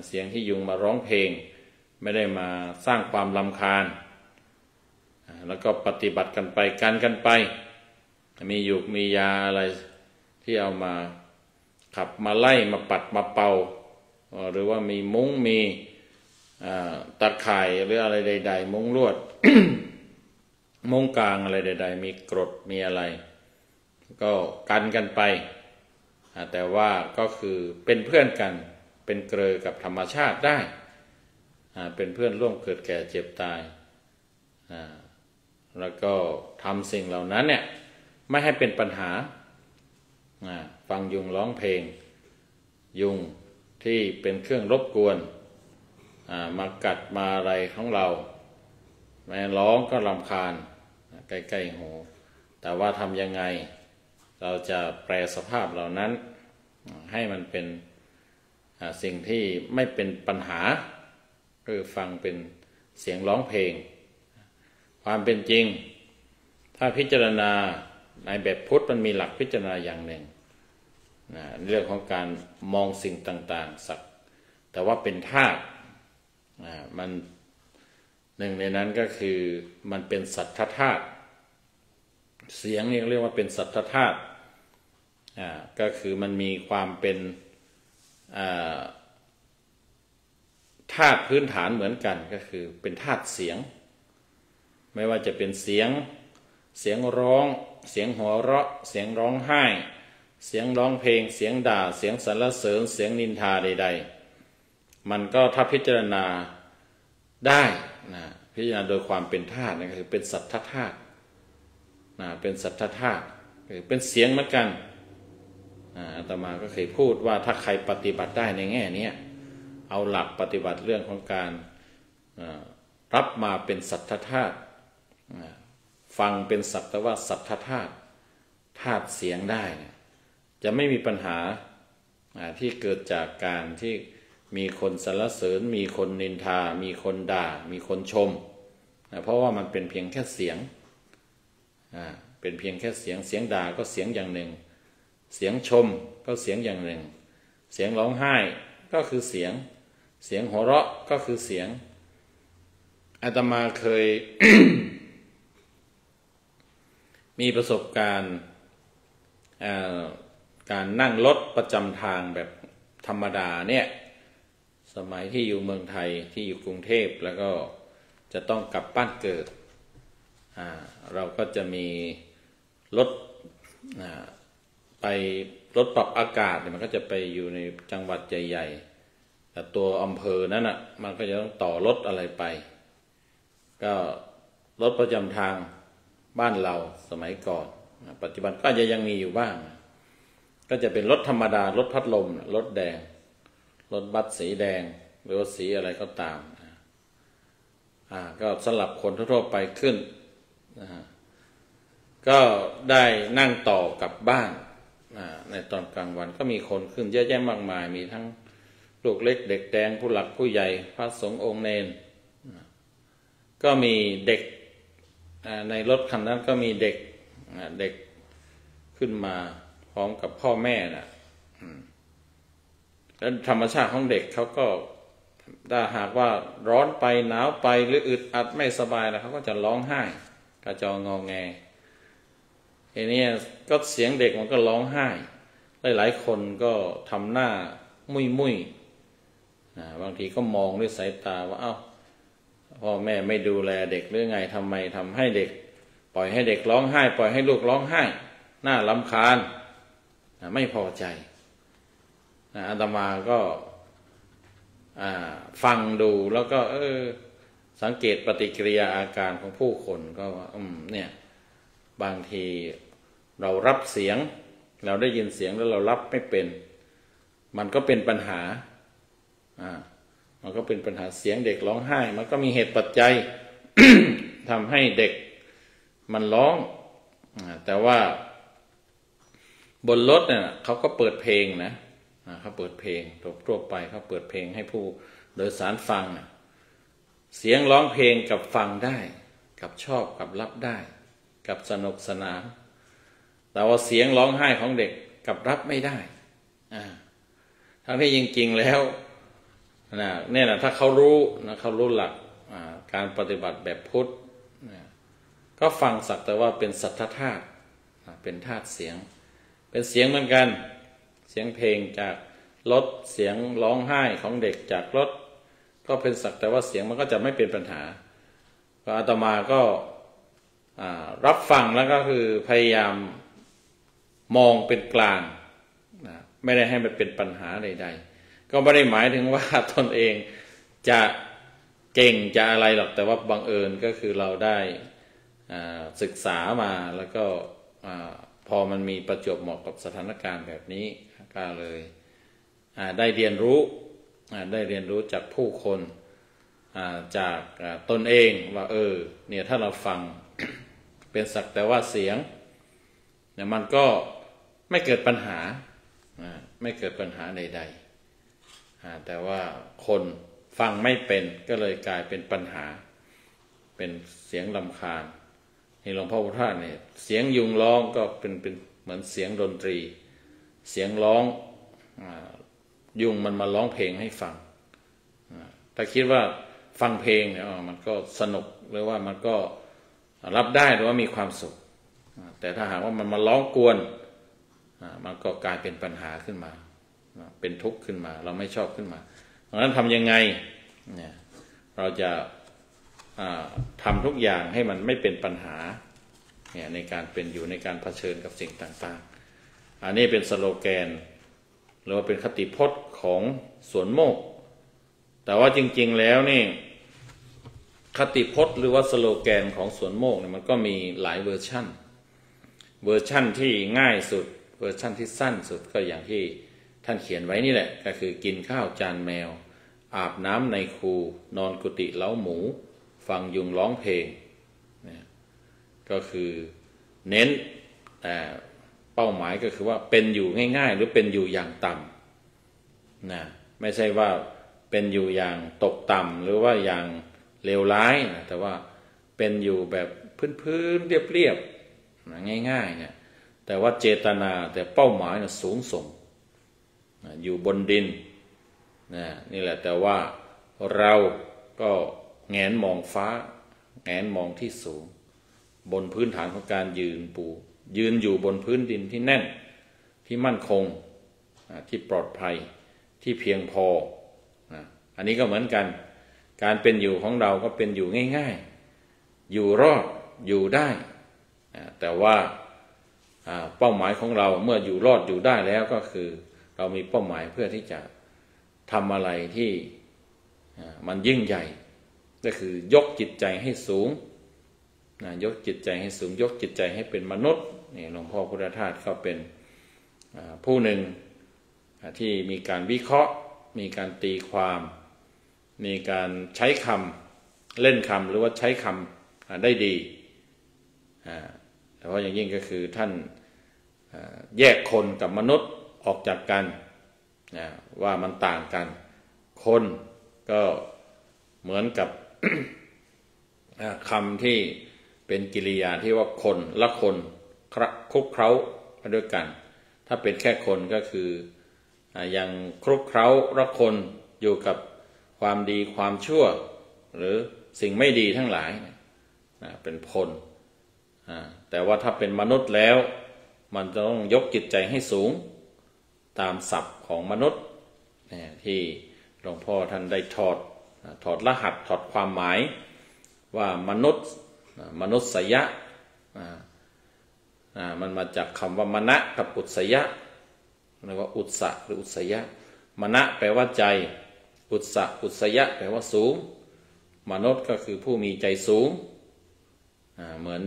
เสียงที่ยุงมาร้องเพลงไม่ได้มาสร้างความรำคาญแล้วก็ปฏิบัติกันไปกันไปมียุกมียาอะไรที่เอามาขับมาไล่มาปัดมาเป่าหรือว่ามีมุ้งมีตะข่ายหรืออะไรใดๆมุ้งลวด มุ้งกลางอะไรใดๆมีกรดมีอะไรก็กันไปแต่ว่าก็คือเป็นเพื่อนกันเป็นเกลอกับธรรมชาติได้เป็นเพื่อนร่วมเกิดแก่เจ็บตายแล้วก็ทำสิ่งเหล่านั้นเนี่ยไม่ให้เป็นปัญหาฟังยุงร้องเพลงยุงที่เป็นเครื่องรบกวนมากัดมาอะไรของเราแม้ร้องก็รำคาญใกล้ๆหูแต่ว่าทำยังไงเราจะแปลสภาพเหล่านั้นให้มันเป็นสิ่งที่ไม่เป็นปัญหาคือฟังเป็นเสียงร้องเพลงความเป็นจริงถ้าพิจารณาในแบบพุทธมันมีหลักพิจารณาอย่างหนึ่งเรื่องของการมองสิ่งต่างๆสักแต่ว่าเป็นธาตุมันหนึ่งในนั้นก็คือมันเป็นสัทธธาตุเสียงนี่เรียกว่าเป็นสัทธธาตุก็คือมันมีความเป็นธาตุพื้นฐานเหมือนกันก็คือเป็นธาตุเสียงไม่ว่าจะเป็นเสียงร้องเสียงหัวเราะเสียงร้องไห้เสียงร้องเพลงเสียงด่าเสียงสรรเสริญเสียงนินทาใดๆมันก็ถ้าพิจารณา ได้นะพิจารณาโดยความเป็นธาตุนะคือเป็นสัทธธาตุนะเป็นสัทธธาตุคือเป็นเสียงเหมือนกันอาตมาก็เคยพูดว่าถ้าใครปฏิบัติได้ในแง่นี้เอาหลักปฏิบัติเรื่องของการรับมาเป็นสัทธธาตุฟังเป็นสักแต่ว่าสัทธธาตุธาตุเสียงได้จะไม่มีปัญหาที่เกิดจากการที่มีคนสรรเสริญมีคนนินทามีคนด่ามีคนชมเพราะว่ามันเป็นเพียงแค่เสียงเป็นเพียงแค่เสียงเสียงด่าก็เสียงอย่างหนึ่งเสียงชมก็เสียงอย่างหนึ่งเสียงร้องไห้ก็คือเสียงเสียงหัวเราะก็คือเสียงอาตมาเคย มีประสบการณ์การนั่งรถประจำทางแบบธรรมดาเนี่ยสมัยที่อยู่เมืองไทยที่อยู่กรุงเทพแล้วก็จะต้องกลับบ้านเกิดเราก็จะมีรถไปรถปรับอากาศเนี่ยมันก็จะไปอยู่ในจังหวัดใหญ่ๆแต่ตัวอำเภอนั้นมันก็จะต้องต่อรถอะไรไปก็รถประจำทางบ้านเราสมัยก่อนปัจจุบันก็ยังมีอยู่บ้างก็จะเป็นรถธรรมดารถพัดลมรถแดงรถบัสสีแดงหรือว่าสีอะไรก็ตามก็สำหรับคนทั่วไปขึ้นก็ได้นั่งต่อกลับบ้านในตอนกลางวันก็มีคนขึ้นเยอะแยะมากมายมีทั้งลูกเล็กเด็กแดงผู้หลักผู้ใหญ่พระสงฆ์องค์เณรก็มีเด็กในรถคันนั้นก็มีเด็กขึ้นมาพร้อมกับพ่อแม่แล้วธรรมชาติของเด็กเขาก็ถ้าหากว่าร้อนไปหนาวไปหรืออึดอัดไม่สบายแล้วเขาก็จะร้องไห้กระจองงอแงทีนี้ก็เสียงเด็กมันก็ร้องไห้หลายคนก็ทำหน้ามุ้ยบางทีก็มองด้วยสายตาว่าพ่อแม่ไม่ดูแลเด็กหรือไงทำไมทำให้เด็กปล่อยให้เด็กร้องไห้ปล่อยให้ลูกร้องไห้น่ารำคาญไม่พอใจอาตมาก็ฟังดูแล้วก็สังเกตปฏิกิริยาอาการของผู้คนก็ว่าเนี่ยบางทีเรารับเสียงเราได้ยินเสียงแล้วเรารับไม่เป็นมันก็เป็นปัญหามันก็เป็นปัญหาเสียงเด็กร้องไห้มันก็มีเหตุปัจจัย ทำให้เด็กมันร้องแต่ว่าบนรถเนี่ยเขาก็เปิดเพลงนะเขาเปิดเพลงทั่วไปเขาเปิดเพลงให้ผู้โดยสารฟังเสียงร้องเพลงกับฟังได้กับชอบกับรับได้กับสนุกสนานแต่ว่าเสียงร้องไห้ของเด็กกับรับไม่ได้ทั้งที่จริงๆแล้วเนี่ยนะถ้าเขารู้หลักการปฏิบัติแบบพุทธก็ฟังสักแต่ว่าเป็นสัทธธาตุเป็นธาตุเสียงเป็นเสียงเหมือนกันเสียงเพลงจากรถเสียงร้องไห้ของเด็กจากรถก็เป็นสักแต่ว่าเสียงมันก็จะไม่เป็นปัญหาก็อาตมาก็รับฟังแล้วก็คือพยายามมองเป็นกลางไม่ได้ให้มันเป็นปัญหาใดๆก็ไม่ได้หมายถึงว่าตนเองจะเก่งจะอะไรหรอกแต่ว่าบังเอิญก็คือเราได้ศึกษามาแล้วก็พอมันมีประจวบเหมาะกับสถานการณ์แบบนี้ก็เลยได้เรียนรู้จากผู้คนจากตนเองว่าเนี่ยถ้าเราฟัง เป็นสักแต่ว่าเสียงเนี่ยมันก็ไม่เกิดปัญหาใดๆแต่ว่าคนฟังไม่เป็นก็เลยกลายเป็นปัญหาเป็นเสียงรำคาญในหลวงพ่อพุทธะเนี่ยเสียงยุงร้องก็เป็นเหมือนเสียงดนตรีเสียงร้องยุงมันมาร้องเพลงให้ฟังถ้าคิดว่าฟังเพลงเนี่ยมันก็สนุกหรือว่ามันก็รับได้หรือว่ามีความสุขแต่ถ้าหากว่ามันมาร้องกวนมันก็กลายเป็นปัญหาขึ้นมาเป็นทุกข์ขึ้นมาเราไม่ชอบขึ้นมาดังนั้นทำยังไงเนี่ยเราจะทำทุกอย่างให้มันไม่เป็นปัญหาเนี่ยในการเป็นอยู่ในการเผชิญกับสิ่งต่างๆอันนี้เป็นสโลแกนหรือว่าเป็นคติพจน์ของสวนโมกข์แต่ว่าจริงๆแล้วนี่ คติพจน์หรือว่าสโลแกนของสวนโมกเนี่ยมันก็มีหลายเวอร์ชั่นที่ง่ายสุดเวอร์ชั่นที่สั้นสุดก็อย่างที่ท่านเขียนไว้นี่แหละก็คือกินข้าวจานแมวอาบน้ำในคูนอนกุฏิเล้าหมูฟังยุงร้องเพลงเนี่ยก็คือเน้นเป้าหมายก็คือว่าเป็นอยู่ง่ายๆหรือเป็นอยู่อย่างต่ำนะไม่ใช่ว่าเป็นอยู่อย่างตกต่ำหรือว่าอย่างเลวร้ายนะแต่ว่าเป็นอยู่แบบพื้นๆเรียบๆนะง่ายๆเนี่ยแต่ว่าเจตนาแต่เป้าหมายนะสูงส่งนะอยู่บนดินนะนี่แหละแต่ว่าเราก็แงนมองฟ้าแงนมองที่สูงบนพื้นฐานของการยืนอยู่บนพื้นดินที่แน่นที่มั่นคงที่ปลอดภัยที่เพียงพออันนี้ก็เหมือนกันการเป็นอยู่ของเราก็เป็นอยู่ง่ายๆอยู่รอดอยู่ได้แต่ว่าเป้าหมายของเราเมื่ออยู่รอดอยู่ได้แล้วก็คือเรามีเป้าหมายเพื่อที่จะทำอะไรที่มันยิ่งใหญ่ก็คือยกจิตใจให้สูงยกจิตใจให้สูงยกจิตใจให้เป็นมนุษย์นี่หลวงพ่อพุทธทาสก็เป็นผู้หนึ่งที่มีการวิเคราะห์มีการตีความมีการใช้คำเล่นคำหรือว่าใช้คำได้ดีแต่ว่าอย่างยิ่งก็คือท่านแยกคนกับมนุษย์ออกจากกันว่ามันต่างกันคนก็เหมือนกับ คำที่เป็นกิริยาที่ว่าคนละคนคลุกเคล้าด้วยกันถ้าเป็นแค่คนก็คือยังคลุกเคล้าละคนอยู่กับความดีความชั่วหรือสิ่งไม่ดีทั้งหลายเป็นคนแต่ว่าถ้าเป็นมนุษย์แล้วมันต้องยกจิตใจให้สูงตามศัพท์ของมนุษย์ที่หลวงพ่อท่านได้ถอดรหัสถอดความหมายว่ามนุษย์สยะมันมาจากคำว่ามณะกับอุตสยะหรือว่าอุตสะหรืออุตสยะมณะแปลว่าใจอุตสยะแปลว่าสูงมนุษย์ก็คือผู้มีใจสูงเหมือน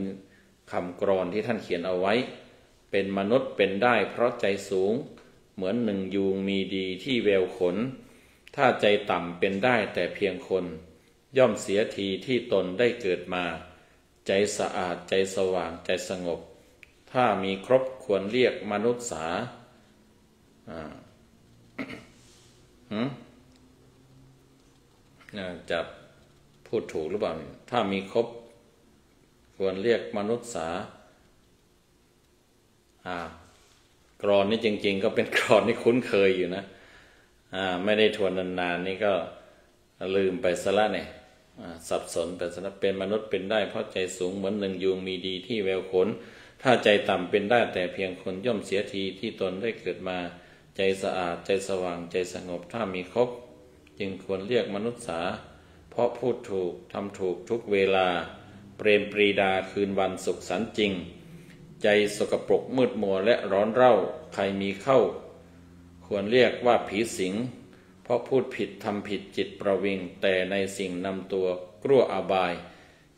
คำกรอนที่ท่านเขียนเอาไว้เป็นมนุษย์เป็นได้เพราะใจสูงเหมือนหนึ่งยูงมีดีที่แววขนถ้าใจต่ำเป็นได้แต่เพียงคนย่อมเสียทีที่ตนได้เกิดมาใจสะอาดใจสว่างใจสงบถ้ามีครบควรเรียกมนุษย์สาจะพูดถูกหรือเปล่าถ้ามีครบควรเรียกมนุษย์สากรอนนี้จริงๆก็เป็นกรอนที่คุ้นเคยอยู่นะไม่ได้ทวนนานๆนี่ก็ลืมไปซะละเนี่ยสับสนไปซะละเป็นมนุษย์เป็นได้เพราะใจสูงเหมือนหนึ่งยูงมีดีที่แววขนถ้าใจต่ำเป็นได้แต่เพียงคนย่อมเสียทีที่ตนได้เกิดมาใจสะอาดใจสว่างใจสงบถ้ามีครบจึงควรเรียกมนุษย์สาเพราะพูดถูกทำถูกทุกเวลาเปรมปรีดาคืนวันสุขสันต์จริงใจสกปรกมืดมัวและร้อนเร่าใครมีเข้าควรเรียกว่าผีสิงเพราะพูดผิดทำผิดจิตประวิงแต่ในสิ่งนำตัวกลัวอบาย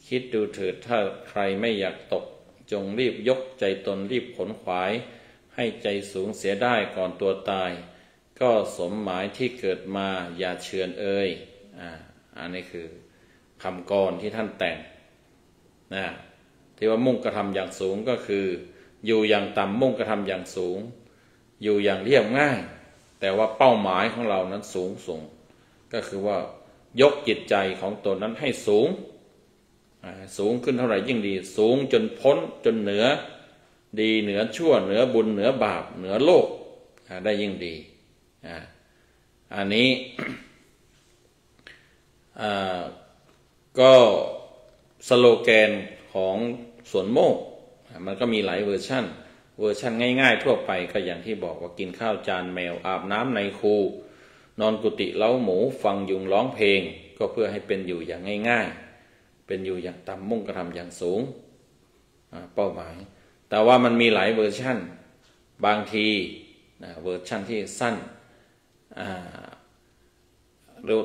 คิดดูเถิดถ้าใครไม่อยากตกจงรีบยกใจตนรีบขนขวายให้ใจสูงเสียได้ก่อนตัวตายก็สมหมายที่เกิดมาอย่าเชือนเอ่ยอันนี้คือคำกรที่ท่านแต่งที่ว่ามุ่งกระทำอย่างสูงก็คืออยู่อย่างต่ำมุ่งกระทำอย่างสูงอยู่อย่างเรียบง่ายแต่ว่าเป้าหมายของเรานั้นสูงส่งก็คือว่ายกจิตใจของตนนั้นให้สูงขึ้นเท่าไหร่ยิ่งดีสูงจนพ้นจนเหนือดีเหนือชั่วเหนือบุญเหนือบาปเหนือโลกได้ยิ่งดีอันนี้ก็สโลแกนของสวนโมกมันก็มีหลายเวอร์ชันง่ายๆทั่วไปก็อย่างที่บอกว่ากินข้าวจานแมวอาบน้ำในคูนอนกุฏิเล้าหมูฟังยุงร้องเพลงก็เพื่อให้เป็นอยู่อย่างง่ายๆเป็นอยู่อย่างต่ำมุ่งกระทำอย่างสูงเป้าหมายแต่ว่ามันมีหลายเวอร์ชันบางทีเวอร์ชันที่สั้น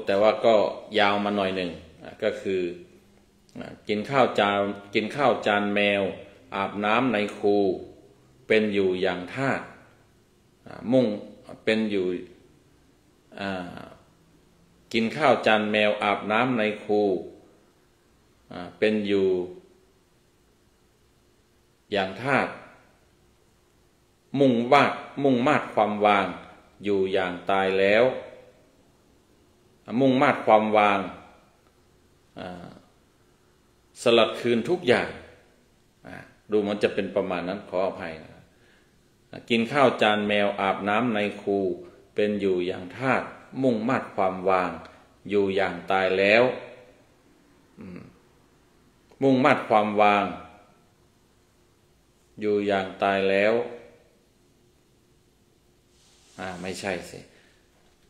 แต่ว่าก็ยาวมาหน่อยหนึ่งก็คือ กินข้าวจานแมวอาบน้ำในคูเป็นอยู่อย่างทาสมุ่งเป็นอยู่กินข้าวจานแมวอาบน้ำในคูเป็นอยู่อย่างทาสมุ่งมาดความวางอยู่อย่างตายแล้วมุ่งมาดความวางสลัดคืนทุกอย่างดูมันจะเป็นประมาณนั้นขออภัยนะกินข้าวจานแมวอาบน้ำในคูเป็นอยู่อย่างทาสมุ่งมาดความวางอยู่อย่างตายแล้วมุ่งมาดความวางอยู่อย่างตายแล้วไม่ใช่สิ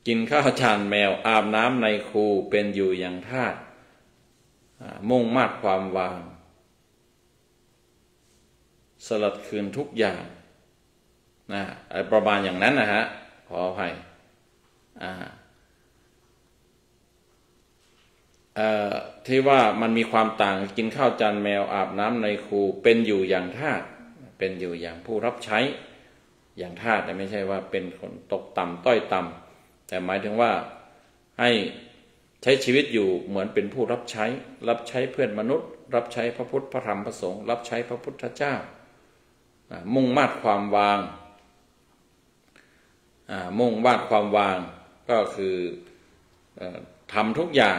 กินข้าวจานแมวอาบน้ำในคูเป็นอยู่อย่างทาสมุ่งมาดความวางสลัดคืนทุกอย่างประมาณอย่างนั้นนะฮะขออภัยที่ว่ามันมีความต่างกินข้าวจานแมวอาบน้ำในคูเป็นอยู่อย่างทาสเป็นอยู่อย่างผู้รับใช้อย่างทาสแต่ไม่ใช่ว่าเป็นคนตกต่ำต้อยต่ำแต่หมายถึงว่าให้ใช้ชีวิตอยู่เหมือนเป็นผู้รับใช้เพื่อนมนุษย์รับใช้พระพุทธพระธรรมพระสงฆ์รับใช้พระพุทธเจ้ามุ่งมาดความวางมุ่งมาดความวางก็คือทำทุกอย่าง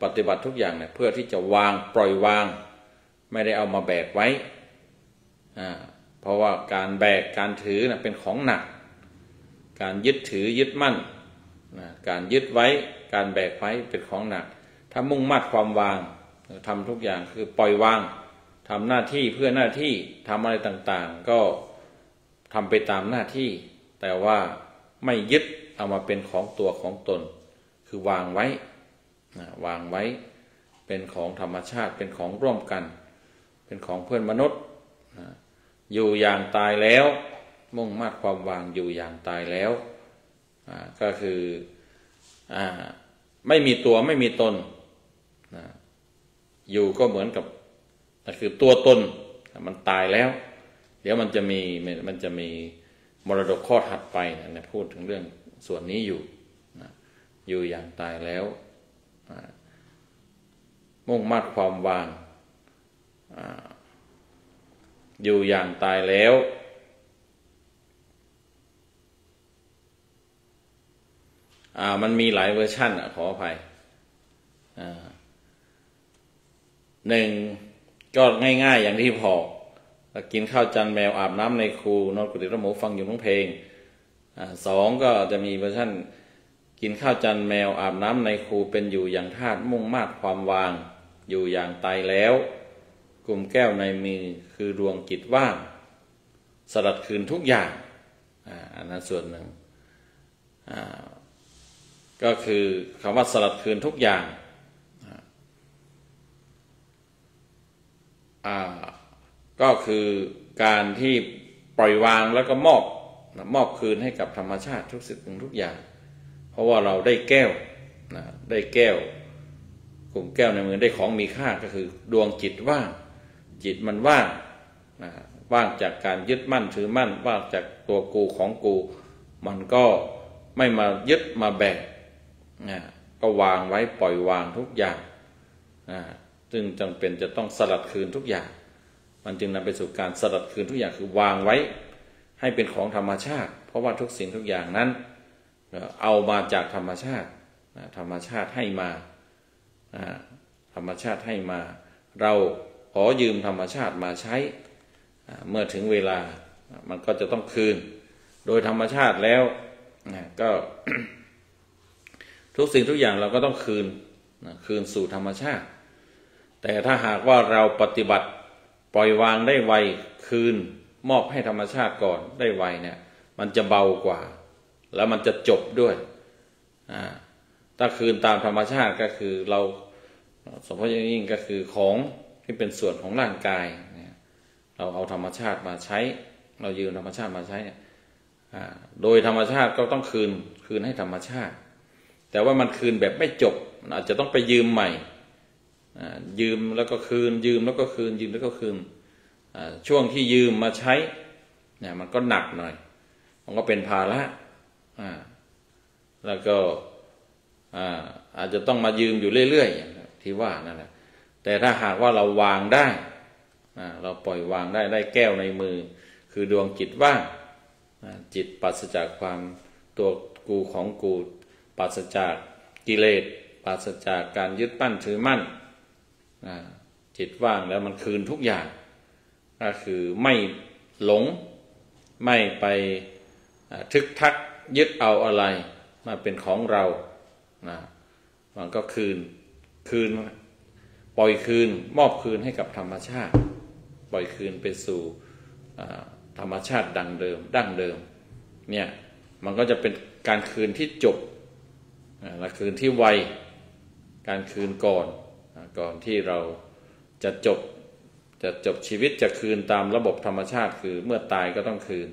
ปฏิบัติทุกอย่างเนี่ยเพื่อที่จะวางปล่อยวางไม่ได้เอามาแบกไว้เพราะว่าการแบกการถือเป็นของหนักการยึดถือยึดมั่นการยึดไว้การแบกไว้เป็นของหนักถ้ามุ่งมั่นความวางทำทุกอย่างคือปล่อยวางทำหน้าที่เพื่อหน้าที่ทำอะไรต่างๆก็ทำไปตามหน้าที่แต่ว่าไม่ยึดเอามาเป็นของตัวของตนคือวางไว้เป็นของธรรมชาติเป็นของร่วมกันเป็นของเพื่อนมนุษย์อยู่อย่างตายแล้วมุ่งมั่นความวางอยู่อย่างตายแล้วก็คือไม่มีตัวไม่มีตนอยู่ก็เหมือนกับคือตัวตนมันตายแล้วเดี๋ยวมันจะมีมรดกข้อถัดไปนะพูดถึงเรื่องส่วนนี้อยู่อย่างตายแล้วมุ่งมั่นความวางอยู่อย่างตายแล้วมันมีหลายเวอร์ชันขออภัยหนึ่งก็ง่ายๆอย่างที่พอกินข้าวจานแมวอาบน้ำในคูนอนกุฏิพระหมูฟังอยู่น้องเพลงสองก็จะมีเวอร์ชันกินข้าวจานแมวอาบน้ำในคูเป็นอยู่อย่างทาสมุ่งมาดความวางอยู่อย่างตายแล้วกลุ่มแก้วในมือคือดวงจิตว่างสลัดคืนทุกอย่างอันนั้นส่วนหนึ่งก็คือคำว่าสลัดคืนทุกอย่างก็คือการที่ปล่อยวางแล้วก็มอบคืนให้กับธรรมชาติทุกสิ่งทุกอย่างเพราะว่าเราได้แก้วได้แก้วกลุ่มแก้วในมือได้ของมีค่าก็คือดวงจิตว่างจิตมันว่างว่างจากการยึดมั่นถือมั่นว่างจากตัวกูของกูมันก็ไม่มายึดมาแบกก็วางไว้ปล่อยวางทุกอย่างซึ่งจำเป็นจะต้องสลัดคืนทุกอย่างมันจึงนำไปสู่การสลัดคืนทุกอย่างคือวางไว้ให้เป็นของธรรมชาติเพราะว่าทุกสิ่งทุกอย่างนั้นเอามาจากธรรมชาติธรรมชาติให้มาธรรมชาติให้มาเราขอยืมธรรมชาติมาใช้เมื่อถึงเวลามันก็จะต้องคืนโดยธรรมชาติแล้วก็ ทุกสิ่งทุกอย่างเราก็ต้องคืนสู่ธรรมชาติแต่ถ้าหากว่าเราปฏิบัติปล่อยวางได้ไวคืนมอบให้ธรรมชาติก่อนได้ไวเนี่ยมันจะเบากว่าแล้วมันจะจบด้วยถ้าคืนตามธรรมชาติก็คือเราสมมติอย่างยิ่งก็คือของที่เป็นส่วนของร่างกายเราเอาธรรมชาติมาใช้เรายืมธรรมชาติมาใช้โดยธรรมชาติก็ต้องคืนให้ธรรมชาติแต่ว่ามันคืนแบบไม่จบอาจจะต้องไปยืมใหม่ ยืมแล้วก็คืนยืมแล้วก็คืนยืมแล้วก็คืนช่วงที่ยืมมาใช้เนี่ยมันก็หนักหน่อยมันก็เป็นภาระแล้วก็อาจจะต้องมายืมอยู่เรื่อยๆอย่างที่ว่านั่นแหละแต่ถ้าหากว่าเราวางได้เราปล่อยวางได้แก้วในมือคือดวงจิตว่างจิตปราศจากความตัวกูของกูปราศจากกิเลสปราศจากการยึดมั่นถือมั่นจิตว่างแล้วมันคืนทุกอย่างก็คือไม่หลงไม่ไปทึกทักยึดเอาอะไรมาเป็นของเรามันก็คืนปล่อยคืนมอบคืนให้กับธรรมชาติปล่อยคืนไปสู่ธรรมชาติดั้งเดิมเนี่ยมันก็จะเป็นการคืนที่จบและคืนที่ไวการคืนก่อนที่เราจะจบชีวิตจะคืนตามระบบธรรมชาติคือเมื่อตายก็ต้องคืน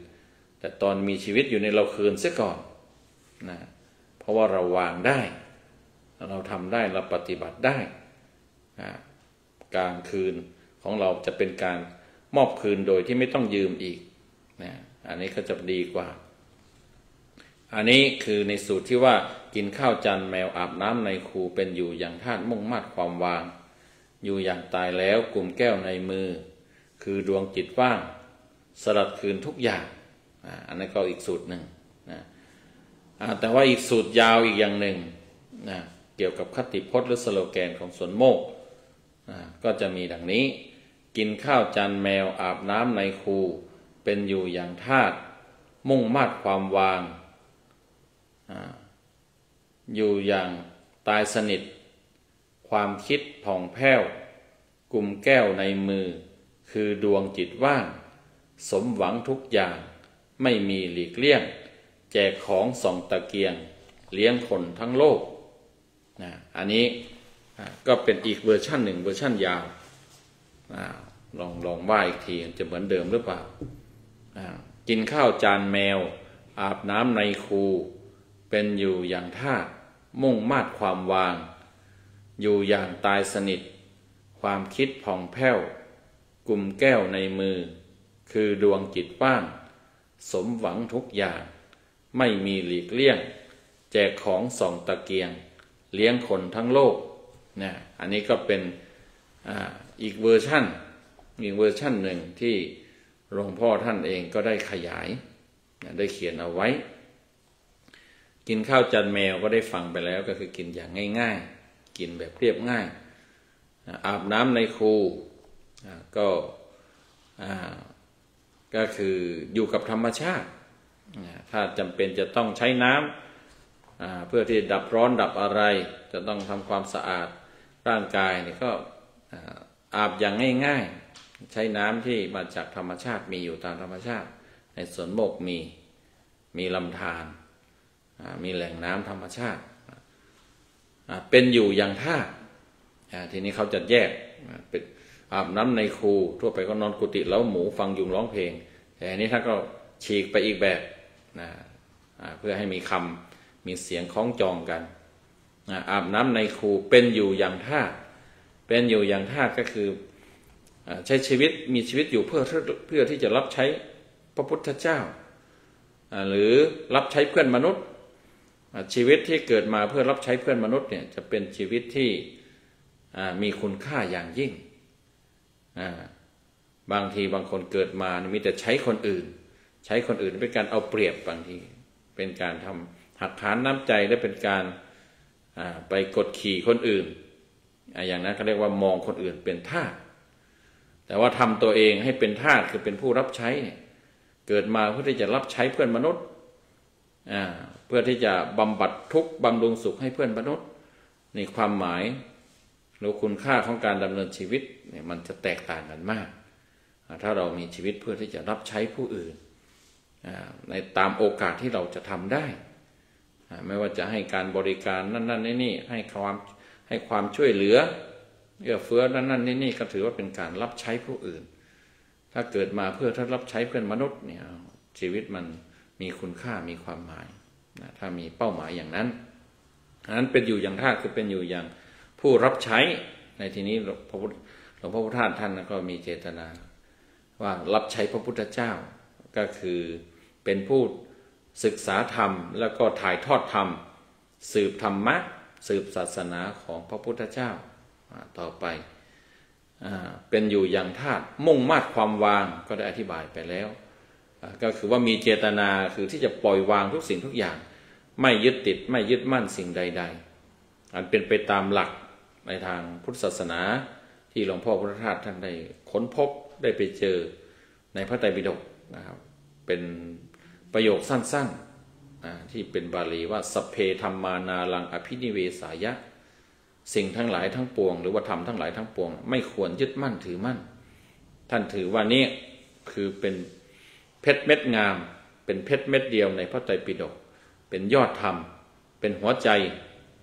แต่ตอนมีชีวิตอยู่ในเราคืนเสียก่อนนะเพราะว่าเราวางได้เราทำได้เราปฏิบัติได้การคืนของเราจะเป็นการมอบคืนโดยที่ไม่ต้องยืมอีกนะอันนี้ก็จะดีกว่าอันนี้คือในสูตรที่ว่ากินข้าวจานแมวอาบน้ำในคูเป็นอยู่อย่างธาตุมุ่งมั่นความวางอยู่อย่างตายแล้วกลุ่มแก้วในมือคือดวงจิตว่างสลัดคืนทุกอย่างอันนั้นก็อีกสูตรหนึ่งนะแต่ว่าอีกสูตรยาวอีกอย่างหนึ่งนะเกี่ยวกับคติพจน์หรือสโลแกนของสวนโมกก็จะมีดังนี้กินข้าวจานแมวอาบน้ำในคูเป็นอยู่อย่างธาตุมุ่งมั่นความวางอยู่อย่างตายสนิทความคิดผ่องแผ้วกลุ่มแก้วในมือคือดวงจิตว่างสมหวังทุกอย่างไม่มีหลีกเลี่ยงแจกของส่องตะเกียงเลี้ยงคนทั้งโลกอันนี้ก็เป็นอีกเวอร์ชันหนึ่งเวอร์ชันยาวลองว่าอีกทีจะเหมือนเดิมหรือเปล่ากินข้าวจานแมวอาบน้ำในคูเป็นอยู่อย่างธาตุมุ่งมั่นความวางอยู่อย่างตายสนิทความคิดผ่องแผ้วกลุ่มแก้วในมือคือดวงจิตว่างสมหวังทุกอย่างไม่มีหลีกเลี่ยงแจกของส่องตะเกียงเลี้ยงคนทั้งโลกนะอันนี้ก็เป็นอีกเวอร์ชันหนึ่งที่หลวงพ่อท่านเองก็ได้ขยายได้เขียนเอาไว้กินข้าวจานแมวก็ได้ฟังไปแล้วก็คือกินอย่างง่ายๆกินแบบเรียบง่ายอาบน้ำในคูก็คืออยู่กับธรรมชาติถ้าจำเป็นจะต้องใช้น้ำเพื่อที่ดับร้อนดับอะไรจะต้องทำความสะอาดร่างกายนี่ก็อาบอย่างง่ายๆใช้น้ำที่มาจากธรรมชาติมีอยู่ตามธรรมชาติในสวนโมกมีลำธารมีแหล่งน้ำธรรมชาติเป็นอยู่อย่างธาตุทีนี้เขาจะแยกเป็นอาบน้ำในคูทั่วไปก็นอนกุฏิแล้วหมูฟังยุงร้องเพลงแต่อันนี้ท่านก็ฉีกไปอีกแบบเพื่อให้มีเสียงคล้องจองกันอาบน้ำในคูเป็นอยู่อย่างธาตุเป็นอยู่อย่างธาตุก็คือใช้ชีวิตมีชีวิตอยู่เพื่อที่จะรับใช้พระพุทธเจ้าหรือรับใช้เพื่อนมนุษย์ชีวิตที่เกิดมาเพื่อรับใช้เพื่อนมนุษย์เนี่ยจะเป็นชีวิตที่มีคุณค่าอย่างยิ่งบางทีบางคนเกิดมามีแต่ใช้คนอื่นเป็นการเอาเปรียบบางทีเป็นการทำหักหานน้ำใจและเป็นการไปกดขี่คนอื่นอย่างนั้นเขาเรียกว่ามองคนอื่นเป็นทาสแต่ว่าทำตัวเองให้เป็นทาสคือเป็นผู้รับใช้เนี่ยเกิดมาเพื่อที่จะรับใช้เพื่อนมนุษย์เพื่อที่จะบำบัดทุกข์บำรุงสุขให้เพื่อนมนุษย์ในความหมายหรือคุณค่าของการดำเนินชีวิตเนี่ยมันจะแตกต่างกันมากถ้าเรามีชีวิตเพื่อที่จะรับใช้ผู้อื่นในตามโอกาสที่เราจะทำได้ไม่ว่าจะให้การบริการนั่นนี่ให้ความช่วยเหลือเอื้อเฟื้อนั่นนี่ก็ถือว่าเป็นการรับใช้ผู้อื่นถ้าเกิดมาเพื่อรับใช้เพื่อนมนุษย์เนี่ยชีวิตมันมีคุณค่ามีความหมายถ้ามีเป้าหมายอย่างนั้นเป็นอยู่อย่างธาตุคือเป็นอยู่อย่างผู้รับใช้ ในที่นี้หลวงพ่อพุทธทาสท่านก็มีเจตนาว่ารับใช้พระพุทธเจ้าก็คือเป็นผู้ศึกษาธรรมแล้วก็ถ่ายทอดธรรมสืบธรรมะสืบศาสนาของพระพุทธเจ้าต่อไปเป็นอยู่อย่างธาตุมุ่งมาดความวางก็ได้อธิบายไปแล้วก็คือว่ามีเจตนาคือที่จะปล่อยวางทุกสิ่งทุกอย่างไม่ยึดติดไม่ยึดมั่นสิ่งใดๆอันเป็นไปตามหลักในทางพุทธศาสนาที่หลวงพ่อพุทธทาสท่านได้ค้นพบได้ไปเจอในพระไตรปิฎกนะครับเป็นประโยคสั้นๆที่เป็นบาลีว่าสัพเพธัมมานารังอภินิเวสายะสิ่งทั้งหลายทั้งปวงหรือว่าธรรมทั้งหลายทั้งปวงไม่ควรยึดมั่นถือมั่นท่านถือว่านี่คือเป็นเพชรเม็ดงามเป็นเพชรเม็ดเดียวในพระไตรปิฎกเป็นยอดธรรมเป็นหัวใจ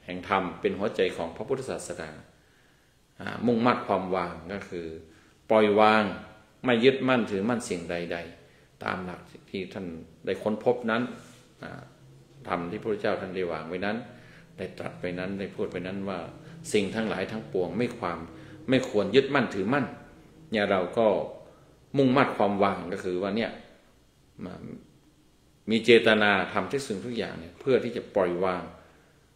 แห่งธรรมเป็นหัวใจของพระพุทธศาสนามุ่งมั่นความวางก็คือปล่อยวางไม่ยึดมั่นถือมั่นสิ่งใดๆตามหลักที่ท่านได้ค้นพบนั้นธรรมที่พระพุทธเจ้าท่านได้วางไว้นั้นได้ตรัสไปนั้นได้พูดไปนั้นว่าสิ่งทั้งหลายทั้งปวงไม่ควรยึดมั่นถือมั่นเนี่ยเราก็มุ่งมั่นความวางก็คือว่าเนี่ยมีเจตนาทำทุกสิ่งทุกอย่างเนี่ยเพื่อที่จะปล่อยวาง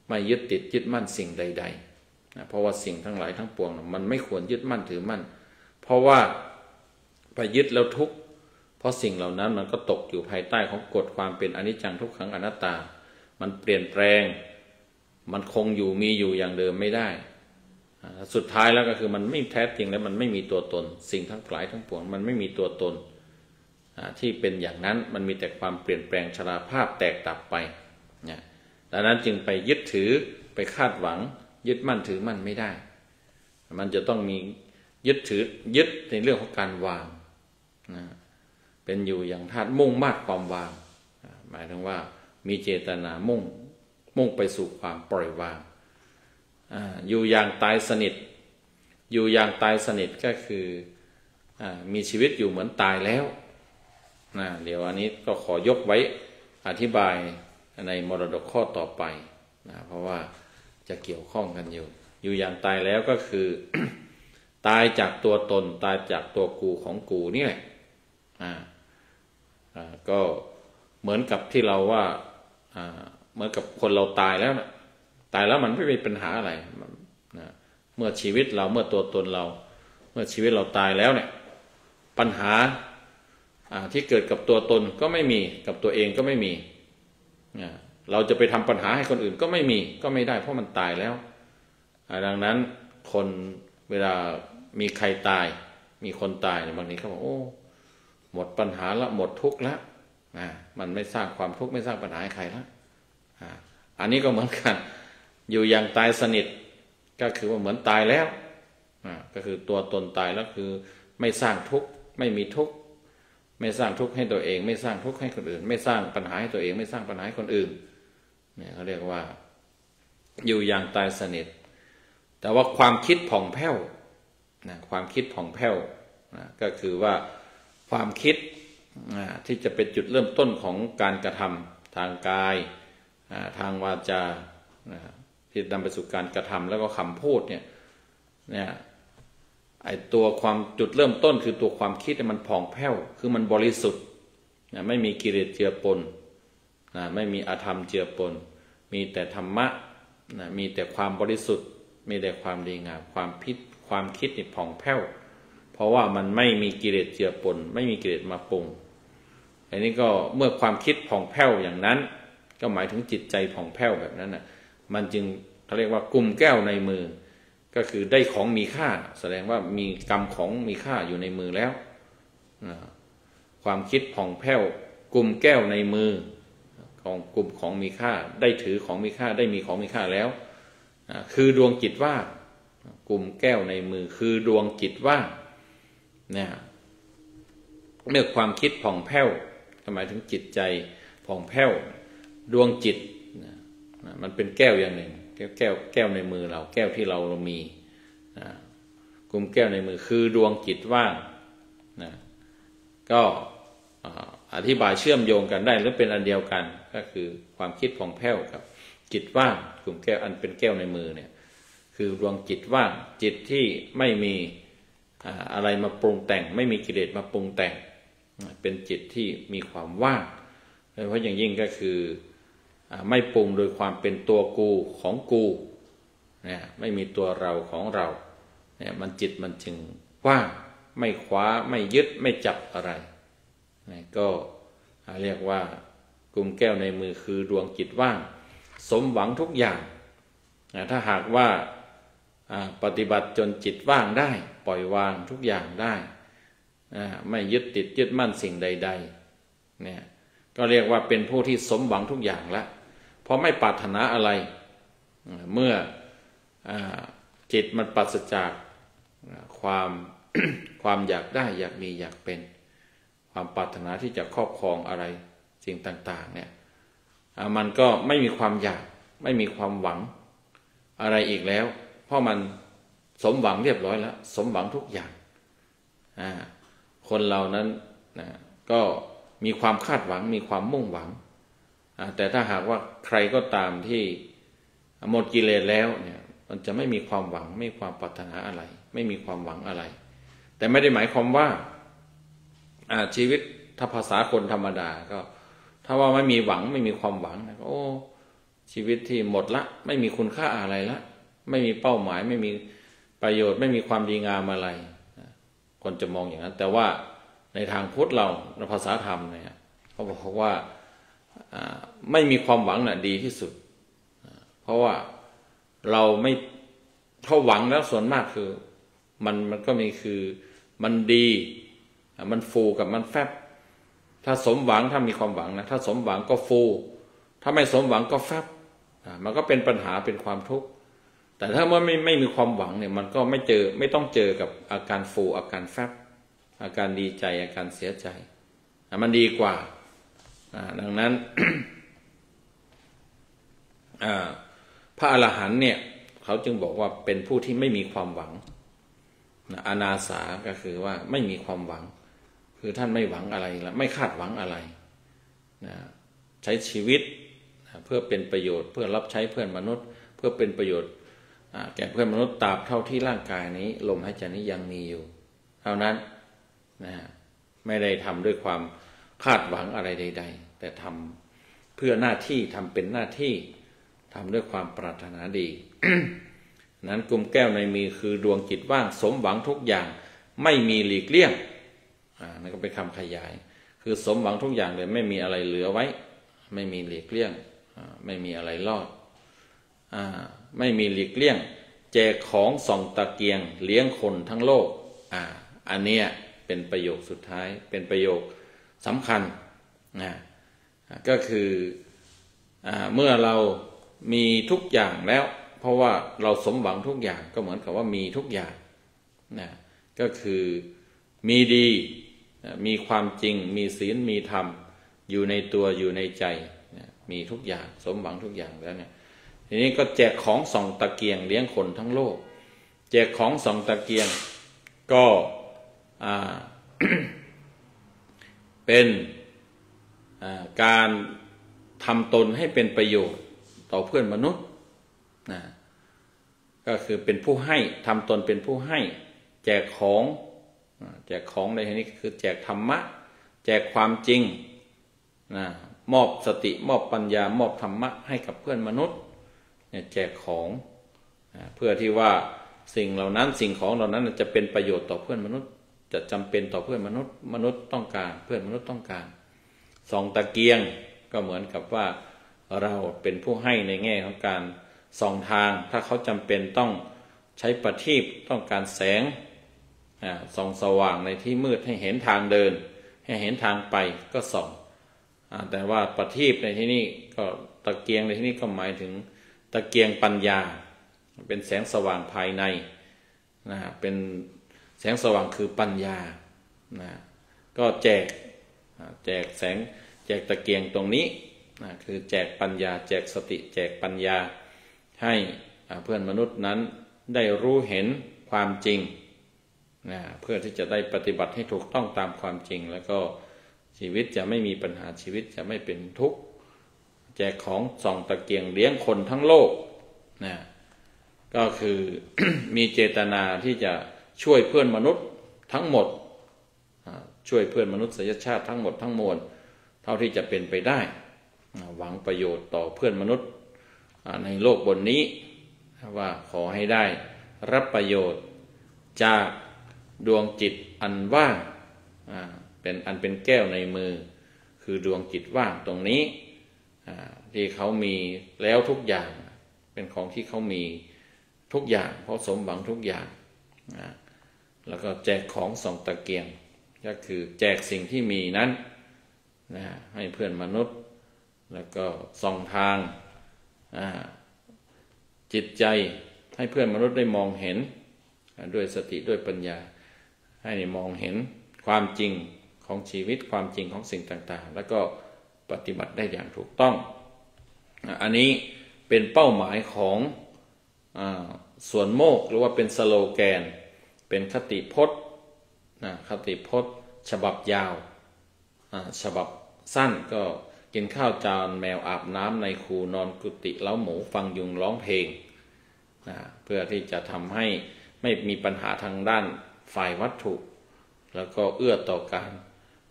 ไม่ยึดติดยึดมั่นสิ่งใดๆนะเพราะว่าสิ่งทั้งหลายทั้งปวงมันไม่ควรยึดมั่นถือมั่นเพราะว่าไปยึดแล้วทุกข์เพราะสิ่งเหล่านั้นมันก็ตกอยู่ภายใต้ของกฎความเป็นอนิจจังทุกขังอนัตตามันเปลี่ยนแปลงมันคงอยู่มีอยู่อย่างเดิมไม่ได้สุดท้ายแล้วก็คือมันไม่แท้จริงแล้วมันไม่มีตัวตนสิ่งทั้งหลายทั้งปวงมันไม่มีตัวตนที่เป็นอย่างนั้นมันมีแต่ความเปลี่ยนแปลงชราภาพแตกดับไปเนี่ยดังนั้นจึงไปยึดถือไปคาดหวังยึดมั่นถือมั่นไม่ได้มันจะต้องมียึดถือยึดในเรื่องของการวางนะเป็นอยู่อย่างธาตุมุ่งมาดความวางหมายถึงว่ามีเจตนามุ่งไปสู่ความปล่อยวางอยู่อย่างตายสนิทอยู่อย่างตายสนิทก็คือมีชีวิตอยู่เหมือนตายแล้วเดี๋ยวอันนี้ก็ขอยกไว้อธิบายในมรดกข้อต่อไปเพราะว่าจะเกี่ยวข้องกันอยู่อย่างตายแล้วก็คือ ตายจากตัวตนตายจากตัวกูของกูนี่แหละก็เหมือนกับที่เราว่าเหมือนกับคนเราตายแล้วนะตายแล้วมันไม่มีปัญหาอะไรเมื่อชีวิตเราเมื่อตัวตนเราเมื่อชีวิตเราตายแล้วเนี่ยปัญหาที่เกิดกับตัวตนก็ไม่มีกับตัวเองก็ไม่มีเราจะไปทำปัญหาให้คนอื่นก็ไม่มีก็ไม่ได้เพราะมันตายแล้วดังนั้นคนเวลามีใครตายมีคนตายบางทีเขาบอกโอ้หมดปัญหาละหมดทุกข์แล้วมันไม่สร้างความทุกข์ไม่สร้างปัญหาให้ใครแล้วอันนี้ก็เหมือนกันอยู่อย่างตายสนิทก็คือว่าเหมือนตายแล้วก็คือตัวตนตายแล้วคือไม่สร้างทุกข์ไม่มีทุกข์ไม่สร้างทุกข์ให้ตัวเองไม่สร้างทุกข์ให้คนอื่นไม่สร้างปัญหาให้ตัวเองไม่สร้างปัญหาให้คนอื่นเนี่ยเขาเรียกว่าอยู่อย่างตายสนิทแต่ว่าความคิดผ่องแผ้วความคิดผ่องแผ้วก็คือว่าความคิดที่จะเป็นจุดเริ่มต้นของการกระทำทางกายทางวาจาที่นำไปสู่การกระทำแล้วก็คำพูดเนี่ยไอตัวความจุดเริ่มต้นคือตัวความคิดมันผ่องแผ้วคือมันบริสุทธิ์ไม่มีกิเลสเจือปนไม่มีอธรรมเจือปนมีแต่ธรรมะมีแต่ความบริสุทธิ์มีแต่ความดีงามความคิดนี่ผ่องแผ้วเพราะว่ามันไม่มีกิเลสเจือปนไม่มีกิเลสมาปรุงอันนี้ก็เมื่อความคิดผ่องแผ้วอย่างนั้นก็หมายถึงจิตใจผ่องแผ้วแบบนั้นมันจึงเขาเรียกว่ากุมแก้วในมือก็คือได้ของมีค่าแสดงว่ามีกรรมของมีค่าอยู่ในมือแล้วความคิดผ่องแผ้วกุมแก้วในมือของกลุ่มของมีค่าได้ถือของมีค่าได้มีของมีค่าแล้วคือดวงจิตว่างกุมแก้วในมือคือดวงจิตว่างเนี่ยเมื่อความคิดผ่องแผ้วหมายถึงจิตใจผ่องแผ้วดวงจิตมันเป็นแก้วอย่างหนึ่งแก้วในมือเราแก้วที่เรามีกุมแก้วในมือคือดวงจิตว่างก็อธิบายเชื่อมโยงกันได้หรือเป็นอันเดียวกันก็คือความคิดผ่องแผ้วกับจิตว่างกุมแก้วอันเป็นแก้วในมือเนี่ยคื คือดวงจิตว่างจิตที่ไม่มีอะไรมาปรุงแต่งไม่มีกิเลสมาปรุงแต่งเป็นจิตที่มีความว่างโดยเฉพาะอย่างยิ่งก็คือไม่ปรุงโดยความเป็นตัวกูของกูเนี่ยไม่มีตัวเราของเราเนี่ยมันจิตมันจึงว่างไม่คว้าไม่ยึดไม่จับอะไรเนี่ยก็เรียกว่ากลุ่มแก้วในมือคือดวงจิตว่างสมหวังทุกอย่างถ้าหากว่าปฏิบัติจนจิตว่างได้ปล่อยวางทุกอย่างได้ไม่ยึดติดยึดมั่นสิ่งใดๆเนี่ยก็เรียกว่าเป็นผู้ที่สมหวังทุกอย่างแล้วเพราะไม่ปรารถนาอะไรเมื่อจิตมันปราศจากความอยากได้อยากมีอยากเป็นความปรารถนาที่จะครอบครองอะไรสิ่งต่างๆเนี่ยมันก็ไม่มีความอยากไม่มีความหวังอะไรอีกแล้วเพราะมันสมหวังเรียบร้อยแล้วสมหวังทุกอย่างคนเรานั้นก็มีความคาดหวังมีความมุ่งหวังแต่ถ้าหากว่าใครก็ตามที่หมดกิเลสแล้วเนี่ยมันจะไม่มีความหวังไม่มีความปรารถนาอะไรไม่มีความหวังอะไรแต่ไม่ได้หมายความว่าชีวิตถ้าภาษาคนธรรมดาก็ถ้าว่าไม่มีหวังไม่มีความหวังนะโอ้ชีวิตที่หมดละไม่มีคุณค่าอะไรละไม่มีเป้าหมายไม่มีประโยชน์ไม่มีความดีงามอะไรคนจะมองอย่างนั้นแต่ว่าในทางพุทธเราในภาษาธรรมเนี่ยเขาบอกว่าไม่มีความหวังน่ะดีที่สุดเพราะว่าเราไม่เขาหวังแล้วส่วนมากคือมันก็มีคือมันดีมันฟูกับมันแฟบถ้าสมหวังถ้ามีความหวังนะถ้าสมหวังก็ฟูถ้าไม่สมหวังก็แฟบมันก็เป็นปัญหาเป็นความทุกข์แต่ถ้าเมื่อไม่มีความหวังเนี่ยมันก็ไม่ต้องเจอกับอาการฟูอาการแฟบอาการดีใจอาการเสียใจมันดีกว่าดังนั้น พระอรหันต์เนี่ยเขาจึงบอกว่าเป็นผู้ที่ไม่มีความหวังอนาสาก็คือว่าไม่มีความหวังคือท่านไม่หวังอะไรแล้วไม่คาดหวังอะไรใช้ชีวิตเพื่อเป็นประโยชน์เพื่อรับใช้เพื่อนมนุษย์เพื่อเป็นประโยชน์แก่เพื่อนมนุษย์ตราบเท่าที่ร่างกายนี้ลมหายใจนี้ยังมีอยู่เท่านั้นไม่ได้ทำด้วยความคาดหวังอะไรใดๆแต่ทำเพื่อหน้าที่ทำเป็นหน้าที่ทำด้วยความปรารถนาดี นั้นกลุ่มแก้วในมือคือดวงจิตว่างสมหวังทุกอย่างไม่มีหลีกเลี่ยงนั่นก็เป็นคำขยายคือสมหวังทุกอย่างเลยไม่มีอะไรเหลือไว้ไม่มีหลีกเลี่ยงไม่มีอะไรรอดไม่มีหลีกเลี่ยงแจกของส่องตะเกียงเลี้ยงคนทั้งโลกอันเนี้ยเป็นประโยคสุดท้ายเป็นประโยคสำคัญก็คือเมื่อเรามีทุกอย่างแล้วเพราะว่าเราสมหวังทุกอย่างก็เหมือนกับว่ามีทุกอย่างก็คือมีดีมีความจริงมีศีลมีธรรมอยู่ในตัวอยู่ในใจมีทุกอย่างสมหวังทุกอย่างแล้วเนี่ยทีนี้ก็แจกของส่องตะเกียงเลี้ยงคนทั้งโลกแจกของส่องตะเกียงก็เป็นการทำตนให้เป็นประโยชน์ต่อเพื่อนมนุษย์ก็คือเป็นผู้ให้ทำตนเป็นผู้ให้แจกของในที่นี้คือแจกธรรมะแจกความจริงมอบสติมอบปัญญามอบธรรมะให้กับเพื่อนมนุษย์แจกของเพื่อที่ว่าสิ่งเหล่านั้นสิ่งของเหล่านั้นจะเป็นประโยชน์ต่อเพื่อนมนุษย์จะจำเป็นต่อเพื่อนมนุษย์ต้องการเพื่อนมนุษย์ต้องการส่องตะเกียงก็เหมือนกับว่าเราเป็นผู้ให้ในแง่ของการส่องทางถ้าเขาจำเป็นต้องใช้ประทีปต้องการแสงส่องสว่างในที่มืดให้เห็นทางเดินให้เห็นทางไปก็ส่องแต่ว่าประทีปในที่นี้ก็ตะเกียงในที่นี้ก็หมายถึงตะเกียงปัญญาเป็นแสงสว่างภายในเป็นแสงสว่างคือปัญญาก็แจกแสงแจกตะเกียงตรงนี้คือแจกปัญญาแจกสติแจกปัญญาให้เพื่อนมนุษย์นั้นได้รู้เห็นความจริงเพื่อที่จะได้ปฏิบัติให้ถูกต้องตามความจริงแล้วก็ชีวิตจะไม่มีปัญหาชีวิตจะไม่เป็นทุกข์แจกของส่องตะเกียงเลี้ยงคนทั้งโลก ก็คือ มีเจตนาที่จะช่วยเพื่อนมนุษย์ทั้งหมดช่วยเพื่อนมนุษยชาติทั้งหมดทั้งมวลเท่าที่จะเป็นไปได้หวังประโยชน์ต่อเพื่อนมนุษย์ในโลกบนนี้ว่าขอให้ได้รับประโยชน์จากดวงจิตอันว่างเป็นแก้วในมือคือดวงจิตว่างตรงนี้ที่เขามีแล้วทุกอย่างเป็นของที่เขามีทุกอย่างเพราะสมหวังทุกอย่างแล้วก็แจกของส่องตะเกียงก็คือแจกสิ่งที่มีนั้นให้เพื่อนมนุษย์แล้วก็ส่องทางจิตใจให้เพื่อนมนุษย์ได้มองเห็นด้วยสติด้วยปัญญาให้มองเห็นความจริงของชีวิตความจริงของสิ่งต่างๆแล้วก็ปฏิบัติได้อย่างถูกต้องอันนี้เป็นเป้าหมายของสวนโมกหรือว่าเป็นสโลแกนเป็นคติพจน์คติพจน์ฉบับยาวฉบับสั้นก็กินข้าวจานแมวอาบน้ำในคูนอนกุฏิเล้าหมูฟังยุงร้องเพลงเพื่อที่จะทำให้ไม่มีปัญหาทางด้านฝ่ายวัตถุแล้วก็เอื้อต่อการ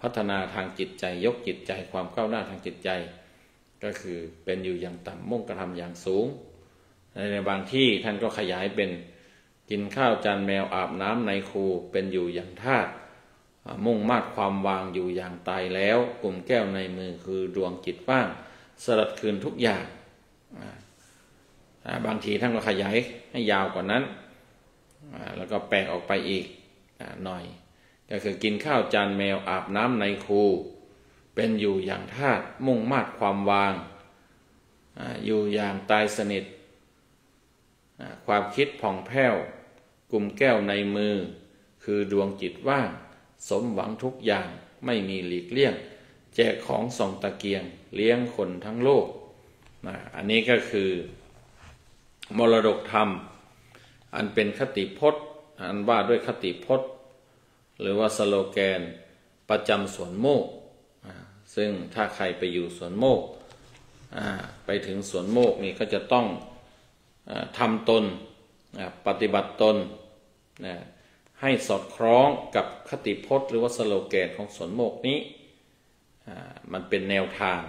พัฒนาทางจิตใจยกจิตใจความก้าวหน้าทางจิตใจก็คือเป็นอยู่อย่างต่ำมุ่งกระทำอย่างสูงในบางที่ท่านก็ขยายเป็นกินข้าวจานแมวอาบน้ำในคูเป็นอยู่อย่างธาตุมุ่งมาดความวางอยู่อย่างตายแล้วกลุ่มแก้วในมือคือดวงจิตว่างสลัดคืนทุกอย่างบางทีท่านก็ขยายให้ยาวกว่านั้นแล้วก็แปลออกไปอีกหน่อยก็คือกินข้าวจานแมวอาบน้ำในคูเป็นอยู่อย่างธาตุมุ่งมาดความวางอยู่อย่างตายสนิทความคิดผ่องแผ้วกลุ่มแก้วในมือคือดวงจิตว่างสมหวังทุกอย่างไม่มีหลีกเลี่ยงแจกของส่องตะเกียงเลี้ยงคนทั้งโลกอันนี้ก็คือมรดกธรรมอันเป็นคติพจน์อันว่าด้วยคติพจน์หรือว่าสโลแกนประจำสวนโมกซึ่งถ้าใครไปอยู่สวนโมกไปถึงสวนโมกนี่ก็จะต้องทำตนปฏิบัติตนให้สอดคล้องกับคติพจน์หรือว่าสโลแกนของสวนโมกนี้มันเป็นแนวทาง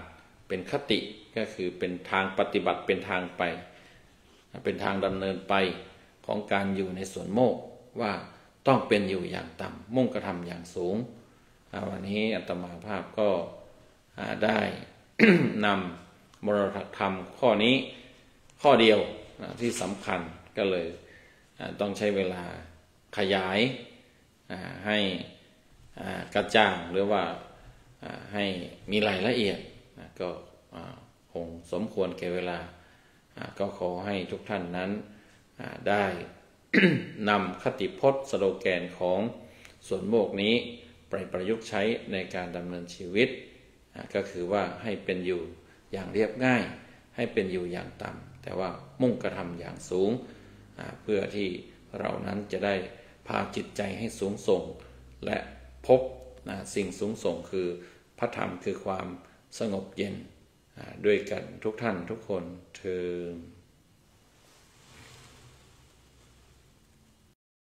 เป็นคติก็คือเป็นทางปฏิบัติเป็นทางไปเป็นทางดำเนินไปของการอยู่ในสวนโมกว่าต้องเป็นอยู่อย่างต่ำมุ่งกระทำอย่างสูงวันนี้อาตมาภาพก็ได้ นำมรดกธรรมข้อนี้ข้อเดียวที่สำคัญก็เลยต้องใช้เวลาขยายให้กระจ่างหรือว่าให้มีรายละเอียดก็คงสมควรแก่เวลาก็ขอให้ทุกท่านนั้นได้ นำคติพจน์สโลแกนของสวนโมกนี้ไปประยุกต์ใช้ในการดำเนินชีวิตก็คือว่าให้เป็นอยู่อย่างเรียบง่ายให้เป็นอยู่อย่างต่ำแต่ว่ามุ่งกระทำอย่างสูงเพื่อที่เรานั้นจะได้พาจิตใจให้สูงส่งและพบสิ่งสูงส่งคือพระธรรมคือความสงบเย็นด้วยกันทุกท่านทุกคนเทอญ